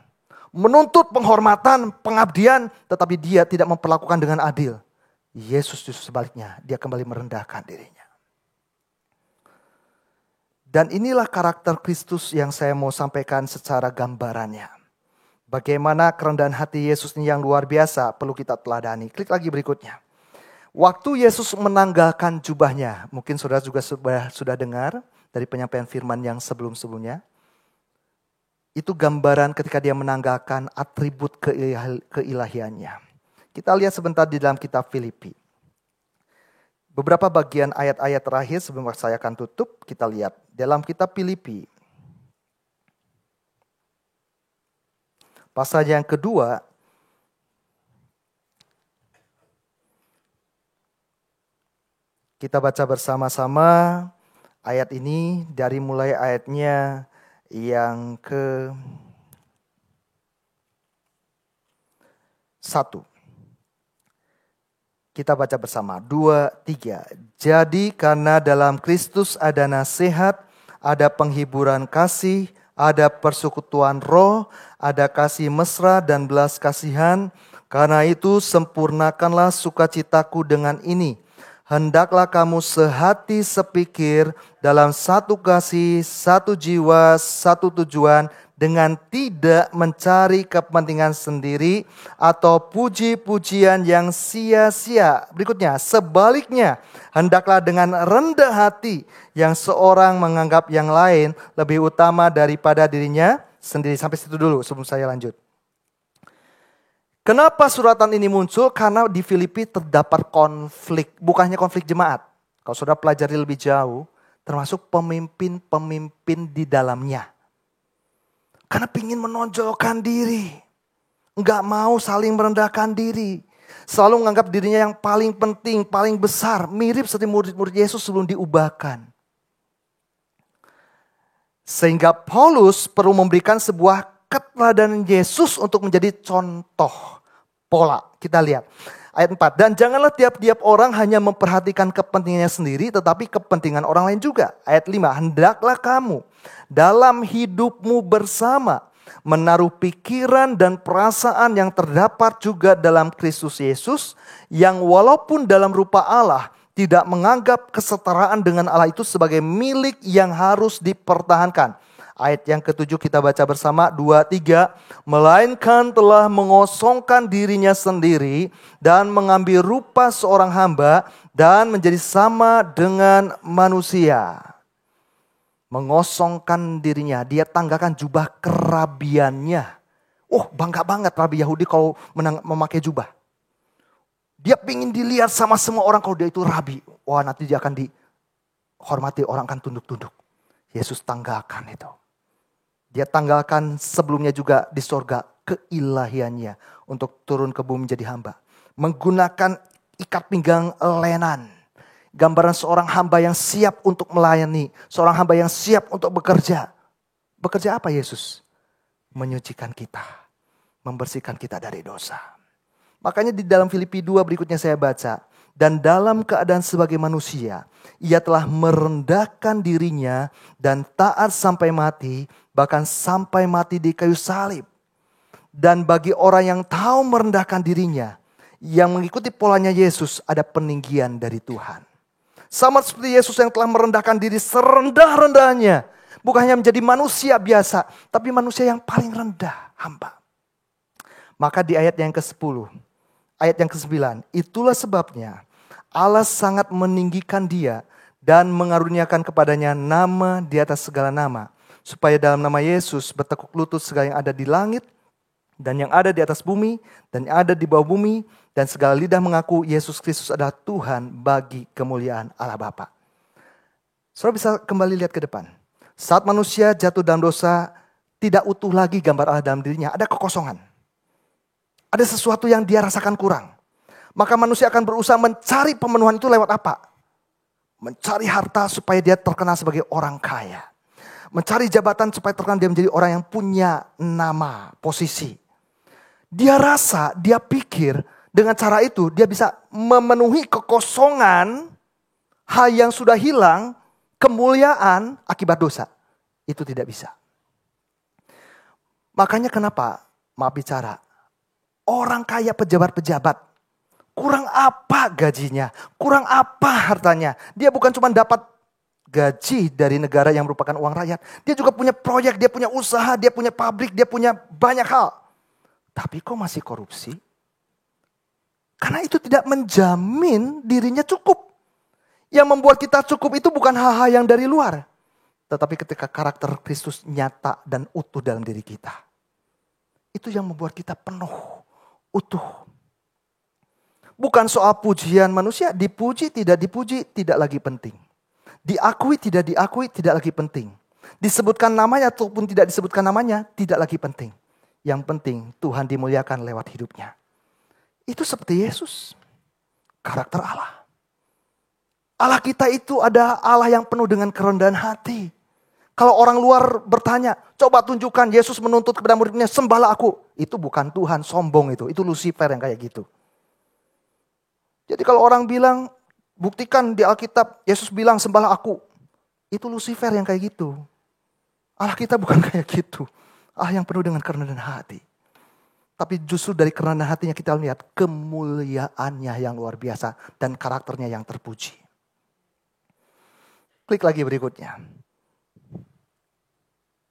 Menuntut penghormatan, pengabdian, tetapi dia tidak memperlakukan dengan adil. Yesus justru sebaliknya, dia kembali merendahkan dirinya. Dan inilah karakter Kristus yang saya mau sampaikan secara gambarannya. Bagaimana kerendahan hati Yesus ini yang luar biasa perlu kita teladani. Klik lagi berikutnya. Waktu Yesus menanggalkan jubahnya, mungkin saudara juga sudah dengar dari penyampaian firman yang sebelum-sebelumnya. Itu gambaran ketika dia menanggalkan atribut keilahiannya. Kita lihat sebentar di dalam kitab Filipi. Beberapa bagian ayat-ayat terakhir sebelum saya akan tutup, kita lihat. Dalam kitab Filipi, pasal yang kedua, kita baca bersama-sama ayat ini dari mulai ayatnya yang ke-1. Kita baca bersama, 2, 3. Jadi karena dalam Kristus ada nasihat, ada penghiburan kasih, ada persekutuan roh, ada kasih mesra dan belas kasihan. Karena itu sempurnakanlah sukacitaku dengan ini. Hendaklah kamu sehati sepikir dalam satu kasih, satu jiwa, satu tujuan, dengan tidak mencari kepentingan sendiri atau puji-pujian yang sia-sia. Berikutnya, sebaliknya, hendaklah dengan rendah hati yang seorang menganggap yang lain lebih utama daripada dirinya sendiri. Sampai situ dulu sebelum saya lanjut. Kenapa suratan ini muncul? Karena di Filipi terdapat konflik. Bukan hanya konflik jemaat. Kalau saudara pelajari lebih jauh, termasuk pemimpin-pemimpin di dalamnya. Karena ingin menonjolkan diri. Enggak mau saling merendahkan diri. Selalu menganggap dirinya yang paling penting, paling besar. Mirip seperti murid-murid Yesus sebelum diubahkan. Sehingga Paulus perlu memberikan sebuah keteladanan Yesus untuk menjadi contoh pola. Kita lihat ayat 4. Dan janganlah tiap-tiap orang hanya memperhatikan kepentingannya sendiri, tetapi kepentingan orang lain juga. Ayat 5. Hendaklah kamu dalam hidupmu bersama menaruh pikiran dan perasaan yang terdapat juga dalam Kristus Yesus, yang walaupun dalam rupa Allah tidak menganggap kesetaraan dengan Allah itu sebagai milik yang harus dipertahankan. Ayat yang ke-7 kita baca bersama, 2, 3. Melainkan telah mengosongkan dirinya sendiri dan mengambil rupa seorang hamba dan menjadi sama dengan manusia. Mengosongkan dirinya, dia tanggalkan jubah kerabiannya. Oh, bangga banget Rabi Yahudi kalau memakai jubah. Dia ingin dilihat sama semua orang kalau dia itu rabi. Wah, nanti dia akan dihormati, orang akan tunduk-tunduk. Yesus tanggalkan itu. Dia tanggalkan sebelumnya juga di sorga keilahiannya untuk turun ke bumi menjadi hamba. Menggunakan ikat pinggang lenan. Gambaran seorang hamba yang siap untuk melayani. Seorang hamba yang siap untuk bekerja. Bekerja apa Yesus? Menyucikan kita. Membersihkan kita dari dosa. Makanya di dalam Filipi 2 berikutnya saya baca. Dan dalam keadaan sebagai manusia, ia telah merendahkan dirinya dan taat sampai mati. Bahkan sampai mati di kayu salib. Dan bagi orang yang tahu merendahkan dirinya, yang mengikuti polanya Yesus, ada peninggian dari Tuhan. Sama seperti Yesus yang telah merendahkan diri serendah-rendahnya. Bukan hanya menjadi manusia biasa, tapi manusia yang paling rendah, hamba. Maka di ayat yang ke-10, ayat yang ke-9, itulah sebabnya Allah sangat meninggikan dia dan mengaruniakan kepadanya nama di atas segala nama. Supaya dalam nama Yesus bertekuk lutut segala yang ada di langit, dan yang ada di atas bumi, dan yang ada di bawah bumi, dan segala lidah mengaku Yesus Kristus adalah Tuhan bagi kemuliaan Allah Bapa. Saudara bisa kembali lihat ke depan. Saat manusia jatuh dalam dosa, tidak utuh lagi gambar Allah dalam dirinya, ada kekosongan. Ada sesuatu yang dia rasakan kurang. Maka manusia akan berusaha mencari pemenuhan itu lewat apa? Mencari harta supaya dia terkenal sebagai orang kaya. Mencari jabatan supaya terkenal dia menjadi orang yang punya nama, posisi. Dia rasa, dia pikir dengan cara itu dia bisa memenuhi kekosongan hal yang sudah hilang, kemuliaan akibat dosa. Itu tidak bisa. Makanya kenapa, maaf bicara, orang kaya pejabat-pejabat, kurang apa gajinya, kurang apa hartanya. Dia bukan cuma dapat gaji dari negara yang merupakan uang rakyat. Dia juga punya proyek, dia punya usaha, dia punya pabrik, dia punya banyak hal. Tapi kok masih korupsi? Karena itu tidak menjamin dirinya cukup. Yang membuat kita cukup itu bukan hal-hal yang dari luar. Tetapi ketika karakter Kristus nyata dan utuh dalam diri kita. Itu yang membuat kita penuh, utuh. Bukan soal pujian manusia, dipuji tidak lagi penting. Diakui tidak lagi penting. Disebutkan namanya ataupun tidak disebutkan namanya tidak lagi penting. Yang penting Tuhan dimuliakan lewat hidupnya. Itu seperti Yesus. Karakter Allah. Allah kita itu ada Allah yang penuh dengan kerendahan hati. Kalau orang luar bertanya, coba tunjukkan Yesus menuntut kepada muridnya, sembahlah aku. Itu bukan Tuhan, sombong itu. Itu Lucifer yang kayak gitu. Jadi kalau orang bilang, buktikan di Alkitab, Yesus bilang sembahlah aku. Itu Lucifer yang kayak gitu. Allah kita bukan kayak gitu. Allah yang penuh dengan kerendahan hati. Tapi justru dari kerendahan hatinya kita lihat kemuliaannya yang luar biasa. Dan karakternya yang terpuji. Klik lagi berikutnya.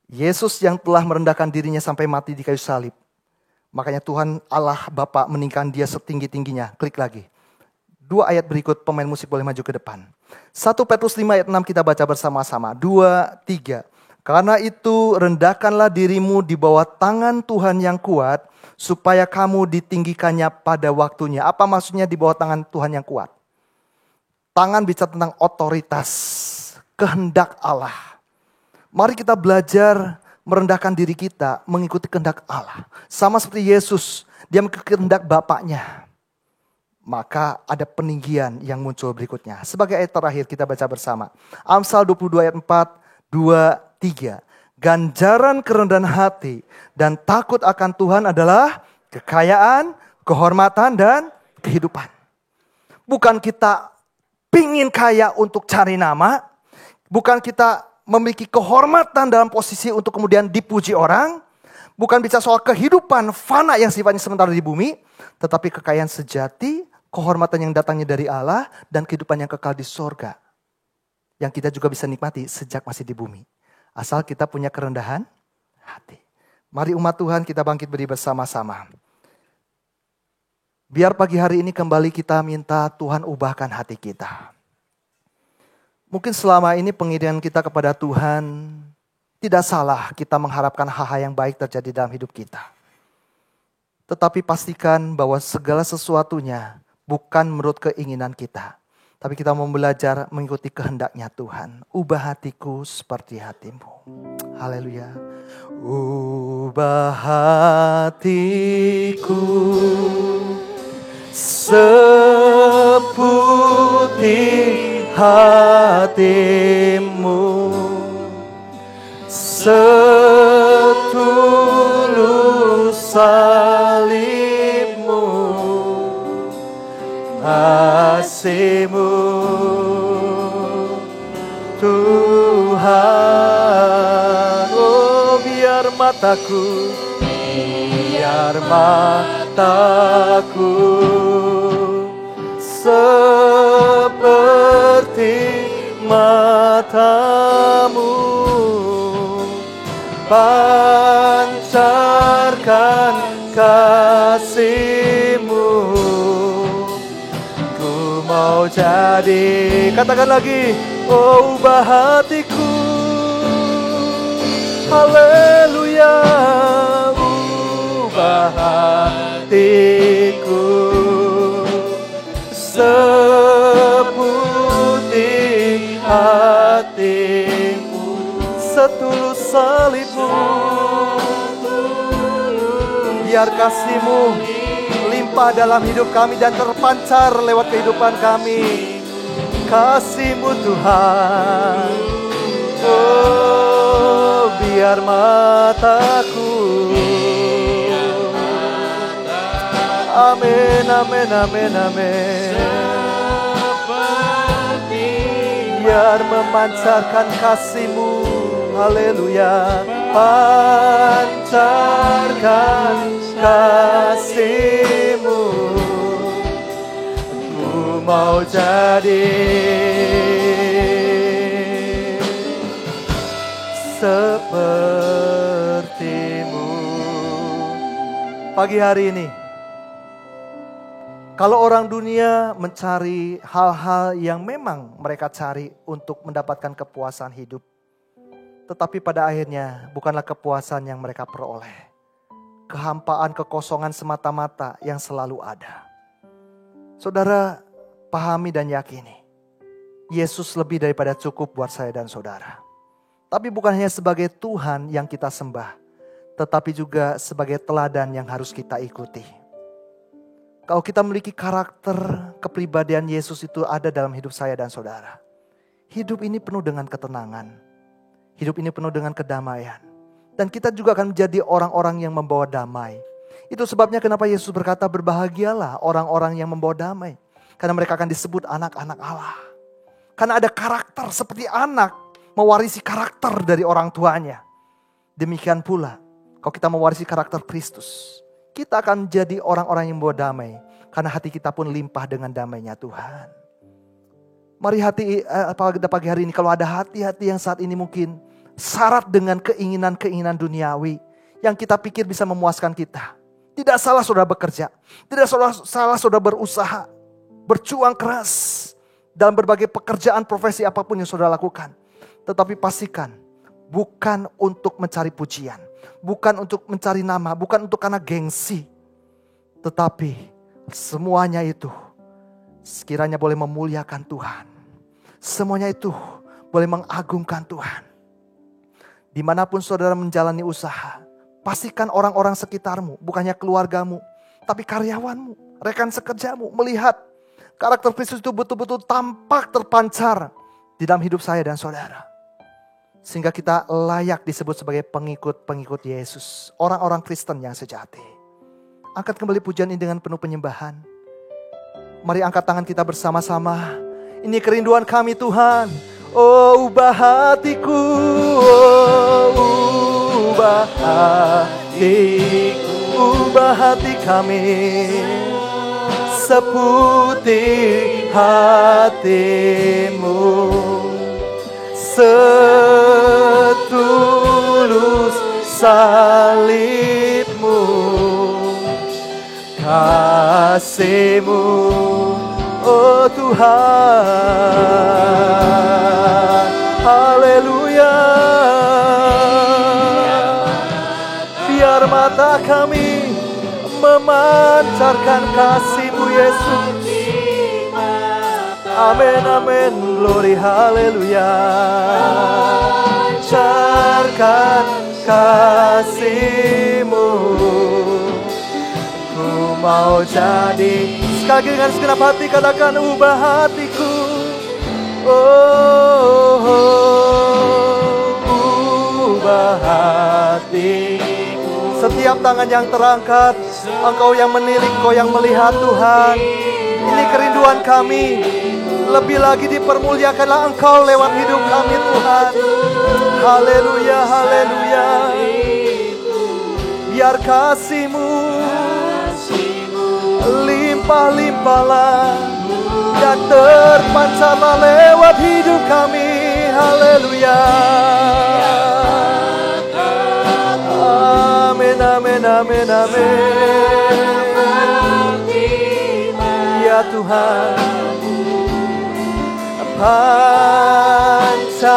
Yesus yang telah merendahkan dirinya sampai mati di kayu salib. Makanya Tuhan Allah Bapa meninggikan dia setinggi-tingginya. Klik lagi. 2 ayat berikut, pemain musik boleh maju ke depan. 1 Petrus 5 ayat 6 kita baca bersama-sama. 2, 3. Karena itu rendahkanlah dirimu di bawah tangan Tuhan yang kuat, supaya kamu ditinggikannya pada waktunya. Apa maksudnya di bawah tangan Tuhan yang kuat? Tangan bicara tentang otoritas, kehendak Allah. Mari kita belajar merendahkan diri kita, mengikuti kehendak Allah. Sama seperti Yesus, dia mengikuti kehendak Bapaknya. Maka ada peninggian yang muncul berikutnya. Sebagai ayat terakhir kita baca bersama. Amsal 22 ayat 4, 2, 3. Ganjaran kerendahan hati dan takut akan Tuhan adalah kekayaan, kehormatan, dan kehidupan. Bukan kita pingin kaya untuk cari nama. Bukan kita memiliki kehormatan dalam posisi untuk kemudian dipuji orang. Bukan bicara soal kehidupan fana yang sifatnya sementara di bumi. Tetapi kekayaan sejati, kehormatan yang datangnya dari Allah, dan kehidupan yang kekal di sorga. Yang kita juga bisa nikmati sejak masih di bumi. Asal kita punya kerendahan hati. Mari umat Tuhan kita bangkit berdiri bersama-sama. Biar pagi hari ini kembali kita minta Tuhan ubahkan hati kita. Mungkin selama ini pengirian kita kepada Tuhan tidak salah kita mengharapkan hal-hal yang baik terjadi dalam hidup kita. Tetapi pastikan bahwa segala sesuatunya bukan menurut keinginan kita. Tapi kita mau belajar mengikuti kehendaknya Tuhan. Ubah hatiku seperti hatimu. Haleluya. Ubah hatiku seputih hatimu, setulus salibmu, kasihmu Tuhan. Oh biar mataku seperti matamu, pancarkan kasih-Mu. Ku mau jadi, katakan lagi, oh ubah hatiku. Haleluya, ubah hatiku seputih hatimu, setulus salibmu. Biar kasih-Mu limpah dalam hidup kami dan terpancar lewat kehidupan kami. Kasih-Mu Tuhan, oh biar mataku, amin, amin, amin, amin, biar memancarkan kasih-Mu, haleluya, pancarkan kasih-Mu, ku mau jadi seperti-Mu. Pagi hari ini, kalau orang dunia mencari hal-hal yang memang mereka cari untuk mendapatkan kepuasan hidup, tetapi pada akhirnya bukanlah kepuasan yang mereka peroleh. Kehampaan, kekosongan semata-mata yang selalu ada. Saudara, pahami dan yakini, Yesus lebih daripada cukup buat saya dan saudara. Tapi bukan hanya sebagai Tuhan yang kita sembah, tetapi juga sebagai teladan yang harus kita ikuti. Kalau kita memiliki karakter kepribadian Yesus itu ada dalam hidup saya dan saudara, hidup ini penuh dengan ketenangan. Hidup ini penuh dengan kedamaian. Dan kita juga akan menjadi orang-orang yang membawa damai. Itu sebabnya kenapa Yesus berkata, berbahagialah orang-orang yang membawa damai. Karena mereka akan disebut anak-anak Allah. Karena ada karakter seperti anak mewarisi karakter dari orang tuanya. Demikian pula, kalau kita mewarisi karakter Kristus, kita akan menjadi orang-orang yang membawa damai. Karena hati kita pun limpah dengan damainya Tuhan. Mari pada pagi hari ini, kalau ada hati-hati yang saat ini mungkin syarat dengan keinginan-keinginan duniawi yang kita pikir bisa memuaskan kita. Tidak salah saudara bekerja, tidak salah saudara berusaha, berjuang keras dalam berbagai pekerjaan, profesi apapun yang saudara lakukan. Tetapi pastikan bukan untuk mencari pujian, bukan untuk mencari nama, bukan untuk karena gengsi. Tetapi semuanya itu sekiranya boleh memuliakan Tuhan. Semuanya itu boleh mengagungkan Tuhan. Dimanapun saudara menjalani usaha, pastikan orang-orang sekitarmu, bukannya keluargamu, tapi karyawanmu, rekan sekerjamu, melihat karakter Kristus itu betul-betul tampak terpancar di dalam hidup saya dan saudara. Sehingga kita layak disebut sebagai pengikut-pengikut Yesus, orang-orang Kristen yang sejati. Angkat kembali pujian ini dengan penuh penyembahan. Mari angkat tangan kita bersama-sama. Ini kerinduan kami Tuhan. Oh ubah hatiku, oh ubah hatiku, ubah hati kami seputih hatimu, setulus salibmu, kasihmu, oh Tuhan. Haleluya. Biar mata kami memancarkan kasih-Mu Yesus. Amin, amin, glory, haleluya. Pancarkan kasih-Mu, ku mau jadi. Sekali dengan segenap hati katakan, ubah hatiku. Oh, ubah hatiku. Setiap tangan yang terangkat, Engkau yang menilik, Engkau yang melihat Tuhan. Ini kerinduan kami. Lebih lagi dipermuliakanlah Engkau lewat hidup kami Tuhan. Haleluya, haleluya. Biar kasih-Mu limpah-limpahlah dan terpancarlah lewat hidup kami. Haleluya. Amin, amin, amin, amin. Ya Tuhan,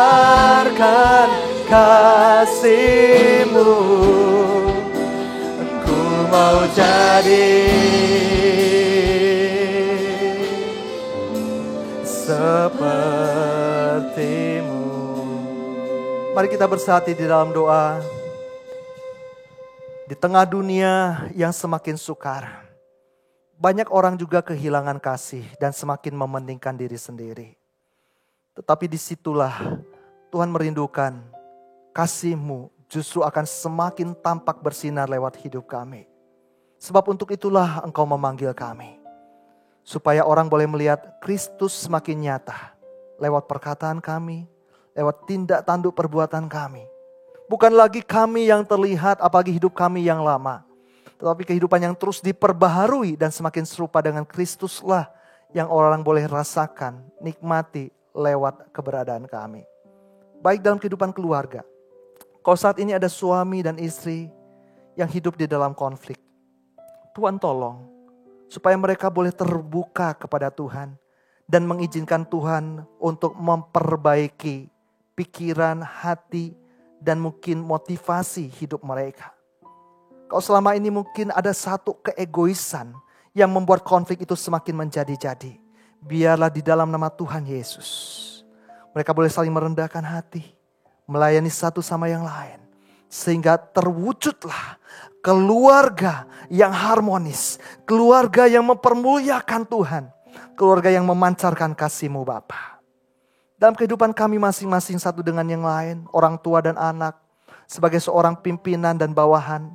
pancarkan kasih-Mu, ku mau jadi sepertimu. Mari kita bersatu di dalam doa. Di tengah dunia yang semakin sukar, banyak orang juga kehilangan kasih dan semakin mementingkan diri sendiri. Tetapi disitulah Tuhan merindukan kasih-Mu justru akan semakin tampak bersinar lewat hidup kami. Sebab untuk itulah Engkau memanggil kami. Supaya orang boleh melihat Kristus semakin nyata lewat perkataan kami, lewat tindak tanduk perbuatan kami. Bukan lagi kami yang terlihat, apalagi hidup kami yang lama. Tetapi kehidupan yang terus diperbaharui dan semakin serupa dengan Kristuslah yang orang boleh rasakan, nikmati lewat keberadaan kami. Baik dalam kehidupan keluarga. Kalau saat ini ada suami dan istri yang hidup di dalam konflik, Tuhan tolong supaya mereka boleh terbuka kepada Tuhan dan mengizinkan Tuhan untuk memperbaiki pikiran, hati, dan mungkin motivasi hidup mereka. Kalau selama ini mungkin ada satu keegoisan yang membuat konflik itu semakin menjadi-jadi. Biarlah di dalam nama Tuhan Yesus, mereka boleh saling merendahkan hati, melayani satu sama yang lain. Sehingga terwujudlah keluarga yang harmonis, keluarga yang mempermuliakan Tuhan, keluarga yang memancarkan kasih-Mu Bapa. Dalam kehidupan kami masing-masing satu dengan yang lain, orang tua dan anak, sebagai seorang pimpinan dan bawahan,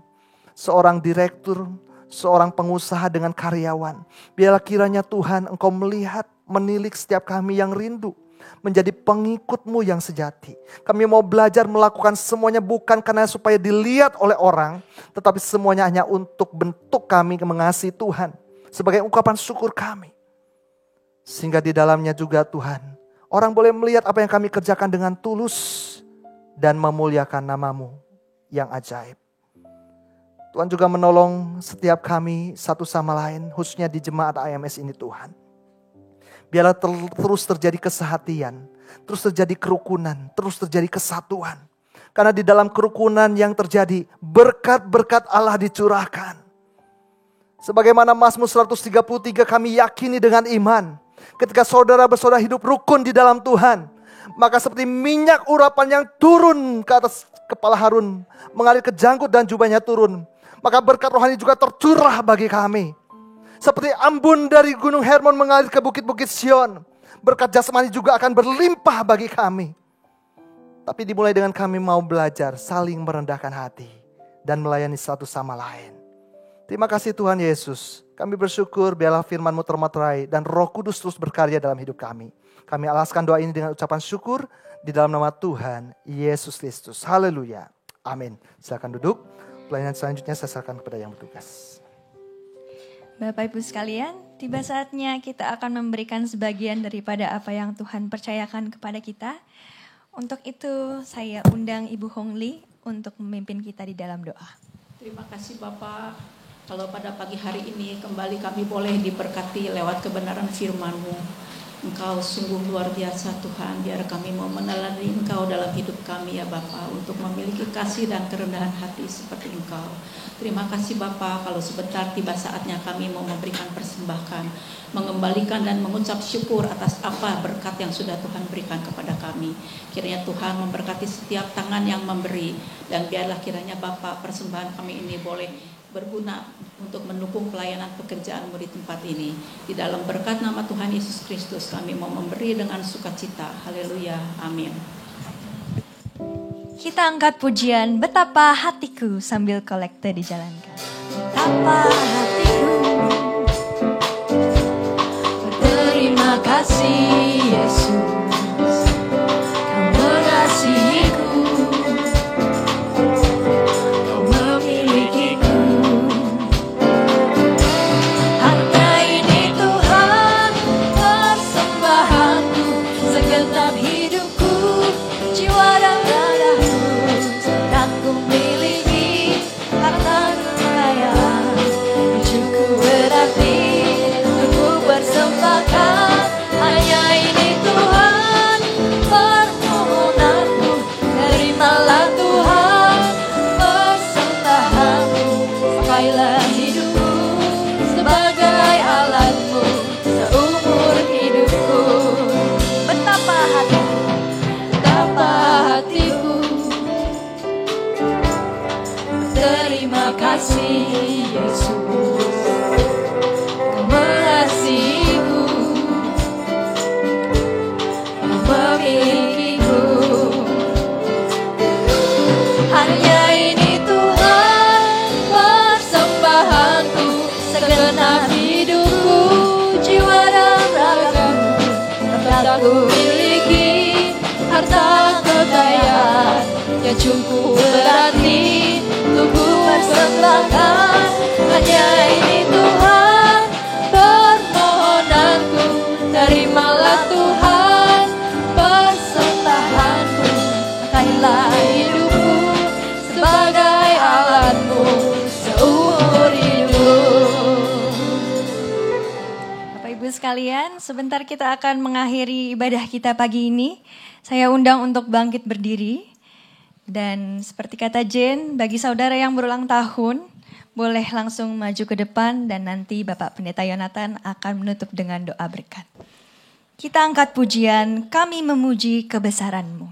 seorang direktur, seorang pengusaha dengan karyawan. Biarlah kiranya Tuhan Engkau melihat, menilik setiap kami yang rindu menjadi pengikut-Mu yang sejati. Kami mau belajar melakukan semuanya bukan karena supaya dilihat oleh orang, tetapi semuanya hanya untuk bentuk kami mengasihi Tuhan sebagai ungkapan syukur kami. Sehingga di dalamnya juga Tuhan, orang boleh melihat apa yang kami kerjakan dengan tulus dan memuliakan nama-Mu yang ajaib. Tuhan juga menolong setiap kami satu sama lain, khususnya di jemaat AMS ini Tuhan. Biarlah terus terjadi kesehatian, terus terjadi kerukunan, terus terjadi kesatuan. Karena di dalam kerukunan yang terjadi, berkat-berkat Allah dicurahkan. Sebagaimana Mazmur 133 kami yakini dengan iman. Ketika saudara bersaudara hidup rukun di dalam Tuhan, maka seperti minyak urapan yang turun ke atas kepala Harun, mengalir ke janggut dan jubahnya turun, maka berkat rohani juga tercurah bagi kami. Seperti embun dari gunung Hermon mengalir ke bukit-bukit Sion, berkat jasmani juga akan berlimpah bagi kami. Tapi dimulai dengan kami mau belajar saling merendahkan hati dan melayani satu sama lain. Terima kasih Tuhan Yesus. Kami bersyukur biarlah firman-Mu termaterai dan Roh Kudus terus berkarya dalam hidup kami. Kami alaskan doa ini dengan ucapan syukur di dalam nama Tuhan Yesus Kristus. Haleluya. Amin. Silakan duduk. Pelayanan selanjutnya saya serahkan kepada yang bertugas. Bapak Ibu sekalian, tiba saatnya kita akan memberikan sebagian daripada apa yang Tuhan percayakan kepada kita. Untuk itu saya undang Ibu Hongli untuk memimpin kita di dalam doa. Terima kasih Bapak. Kalau pada pagi hari ini kembali kami boleh diberkati lewat kebenaran firman-Mu. Engkau sungguh luar biasa Tuhan, biar kami mau meneladani Engkau dalam hidup kami ya Bapa, untuk memiliki kasih dan kerendahan hati seperti Engkau. Terima kasih Bapa, kalau sebentar tiba saatnya kami mau memberikan persembahan, mengembalikan dan mengucap syukur atas apa berkat yang sudah Tuhan berikan kepada kami. Kiranya Tuhan memberkati setiap tangan yang memberi, dan biarlah kiranya Bapa persembahan kami ini boleh berguna untuk mendukung pelayanan pekerjaan-Mu di tempat ini. Di dalam berkat nama Tuhan Yesus Kristus kami mau memberi dengan sukacita. Haleluya. Amin. Kita angkat pujian Betapa Hatiku sambil kolekte dijalankan. Betapa hatiku berterima kasih Yesus, Kau mengasihiku, Kau memilikiku. Hanya ini Tuhan persembahanku, segenap hidupku, jiwa dan ragaku, sedang ku miliki harta kekayaan yang cukup berarti untuk ku persembahkan. Hanya segenap hidupku, jiwa dan ragaku, tak ku miliki harta kekayaan yang cukup berarti untuk ku persembahkan. Hanya ini Tuhan permohonanku, terimalah Tuhan persembahanku, pakailah hidupku sebagai alatmu seumur hidup. Bapak Ibu sekalian, sebentar kita akan mengakhiri ibadah kita pagi ini. Saya undang untuk bangkit berdiri. Dan seperti kata Jen, bagi saudara yang berulang tahun, boleh langsung maju ke depan dan nanti Bapak Pendeta Yonatan akan menutup dengan doa berkat. Kita angkat pujian, kami memuji kebesaran-Mu.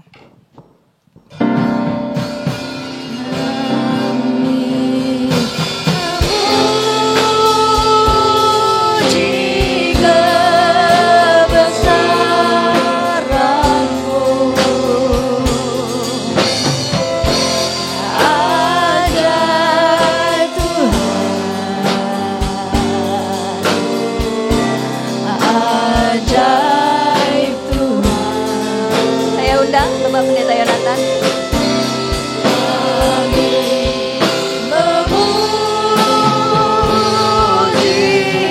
Bapak Pendeta Yonatan. Memuji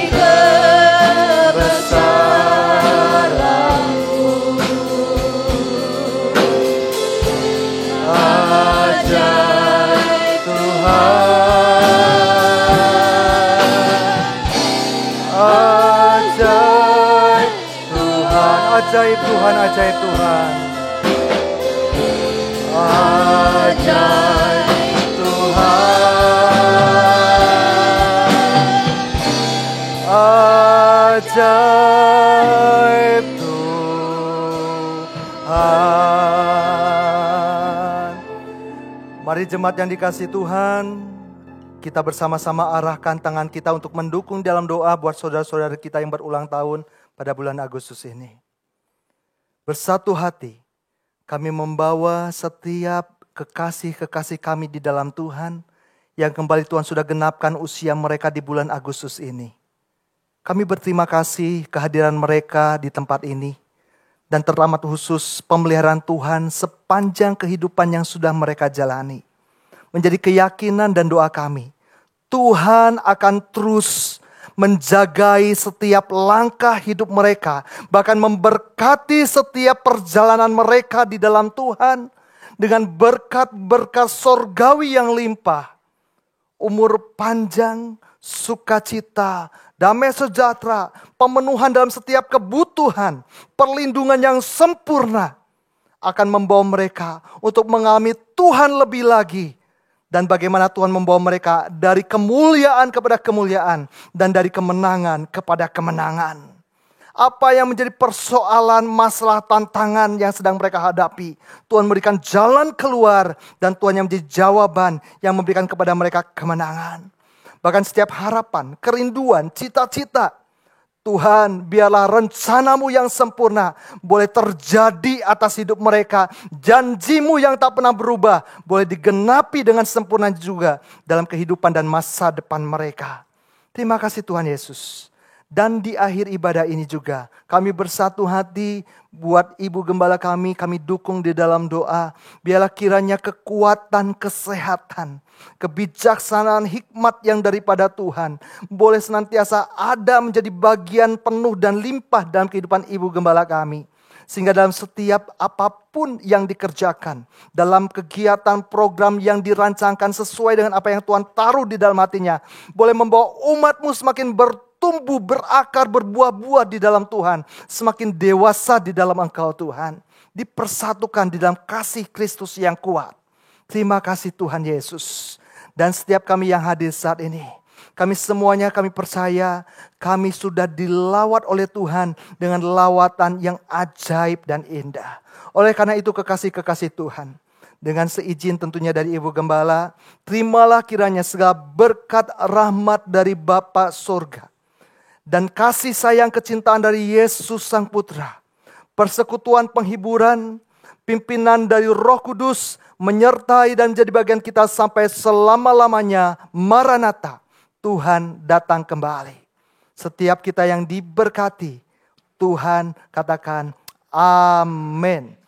kebesaran-Mu, ajaib Tuhan, ajaib Tuhan, ajaib Tuhan. Ajaib Tuhan, ajaib Tuhan. Mari jemaat yang dikasihi Tuhan, kita bersama-sama arahkan tangan kita untuk mendukung dalam doa buat saudara-saudara kita yang berulang tahun pada bulan Agustus ini. Bersatu hati, kami membawa setiap kekasih-kekasih kami di dalam Tuhan yang kembali Tuhan sudah genapkan usia mereka di bulan Agustus ini. Kami berterima kasih kehadiran mereka di tempat ini dan teramat khusus pemeliharaan Tuhan sepanjang kehidupan yang sudah mereka jalani. Menjadi keyakinan dan doa kami, Tuhan akan terus menjagai setiap langkah hidup mereka, bahkan memberkati setiap perjalanan mereka di dalam Tuhan dengan berkat-berkat sorgawi yang limpah, umur panjang, sukacita, damai sejahtera, pemenuhan dalam setiap kebutuhan, perlindungan yang sempurna akan membawa mereka untuk mengalami Tuhan lebih lagi. Dan bagaimana Tuhan membawa mereka dari kemuliaan kepada kemuliaan dan dari kemenangan kepada kemenangan. Apa yang menjadi persoalan, masalah, tantangan yang sedang mereka hadapi, Tuhan memberikan jalan keluar dan Tuhan yang menjadi jawaban yang memberikan kepada mereka kemenangan. Bahkan setiap harapan, kerinduan, cita-cita, Tuhan, biarlah rencana-Mu yang sempurna boleh terjadi atas hidup mereka. Janji-Mu yang tak pernah berubah boleh digenapi dengan sempurna juga dalam kehidupan dan masa depan mereka. Terima kasih Tuhan Yesus. Dan di akhir ibadah ini juga kami bersatu hati buat Ibu Gembala kami dukung di dalam doa. Biarlah kiranya kekuatan, kesehatan, kebijaksanaan, hikmat yang daripada Tuhan boleh senantiasa ada menjadi bagian penuh dan limpah dalam kehidupan Ibu Gembala kami. Sehingga dalam setiap apapun yang dikerjakan, dalam kegiatan program yang dirancangkan sesuai dengan apa yang Tuhan taruh di dalam hatinya, boleh membawa umat-Mu semakin bertumbuh, berakar, berbuah-buah di dalam Tuhan. Semakin dewasa di dalam Engkau Tuhan. Dipersatukan di dalam kasih Kristus yang kuat. Terima kasih Tuhan Yesus. Dan setiap kami yang hadir saat ini, kami semuanya kami percaya kami sudah dilawat oleh Tuhan dengan lawatan yang ajaib dan indah. Oleh karena itu kekasih-kekasih Tuhan, dengan seizin tentunya dari Ibu Gembala, terimalah kiranya segala berkat rahmat dari Bapa Surga dan kasih sayang kecintaan dari Yesus Sang Putra, persekutuan penghiburan, pimpinan dari Roh Kudus menyertai dan jadi bagian kita sampai selama-lamanya. Maranatha. Tuhan datang kembali. Setiap kita yang diberkati, Tuhan katakan amin.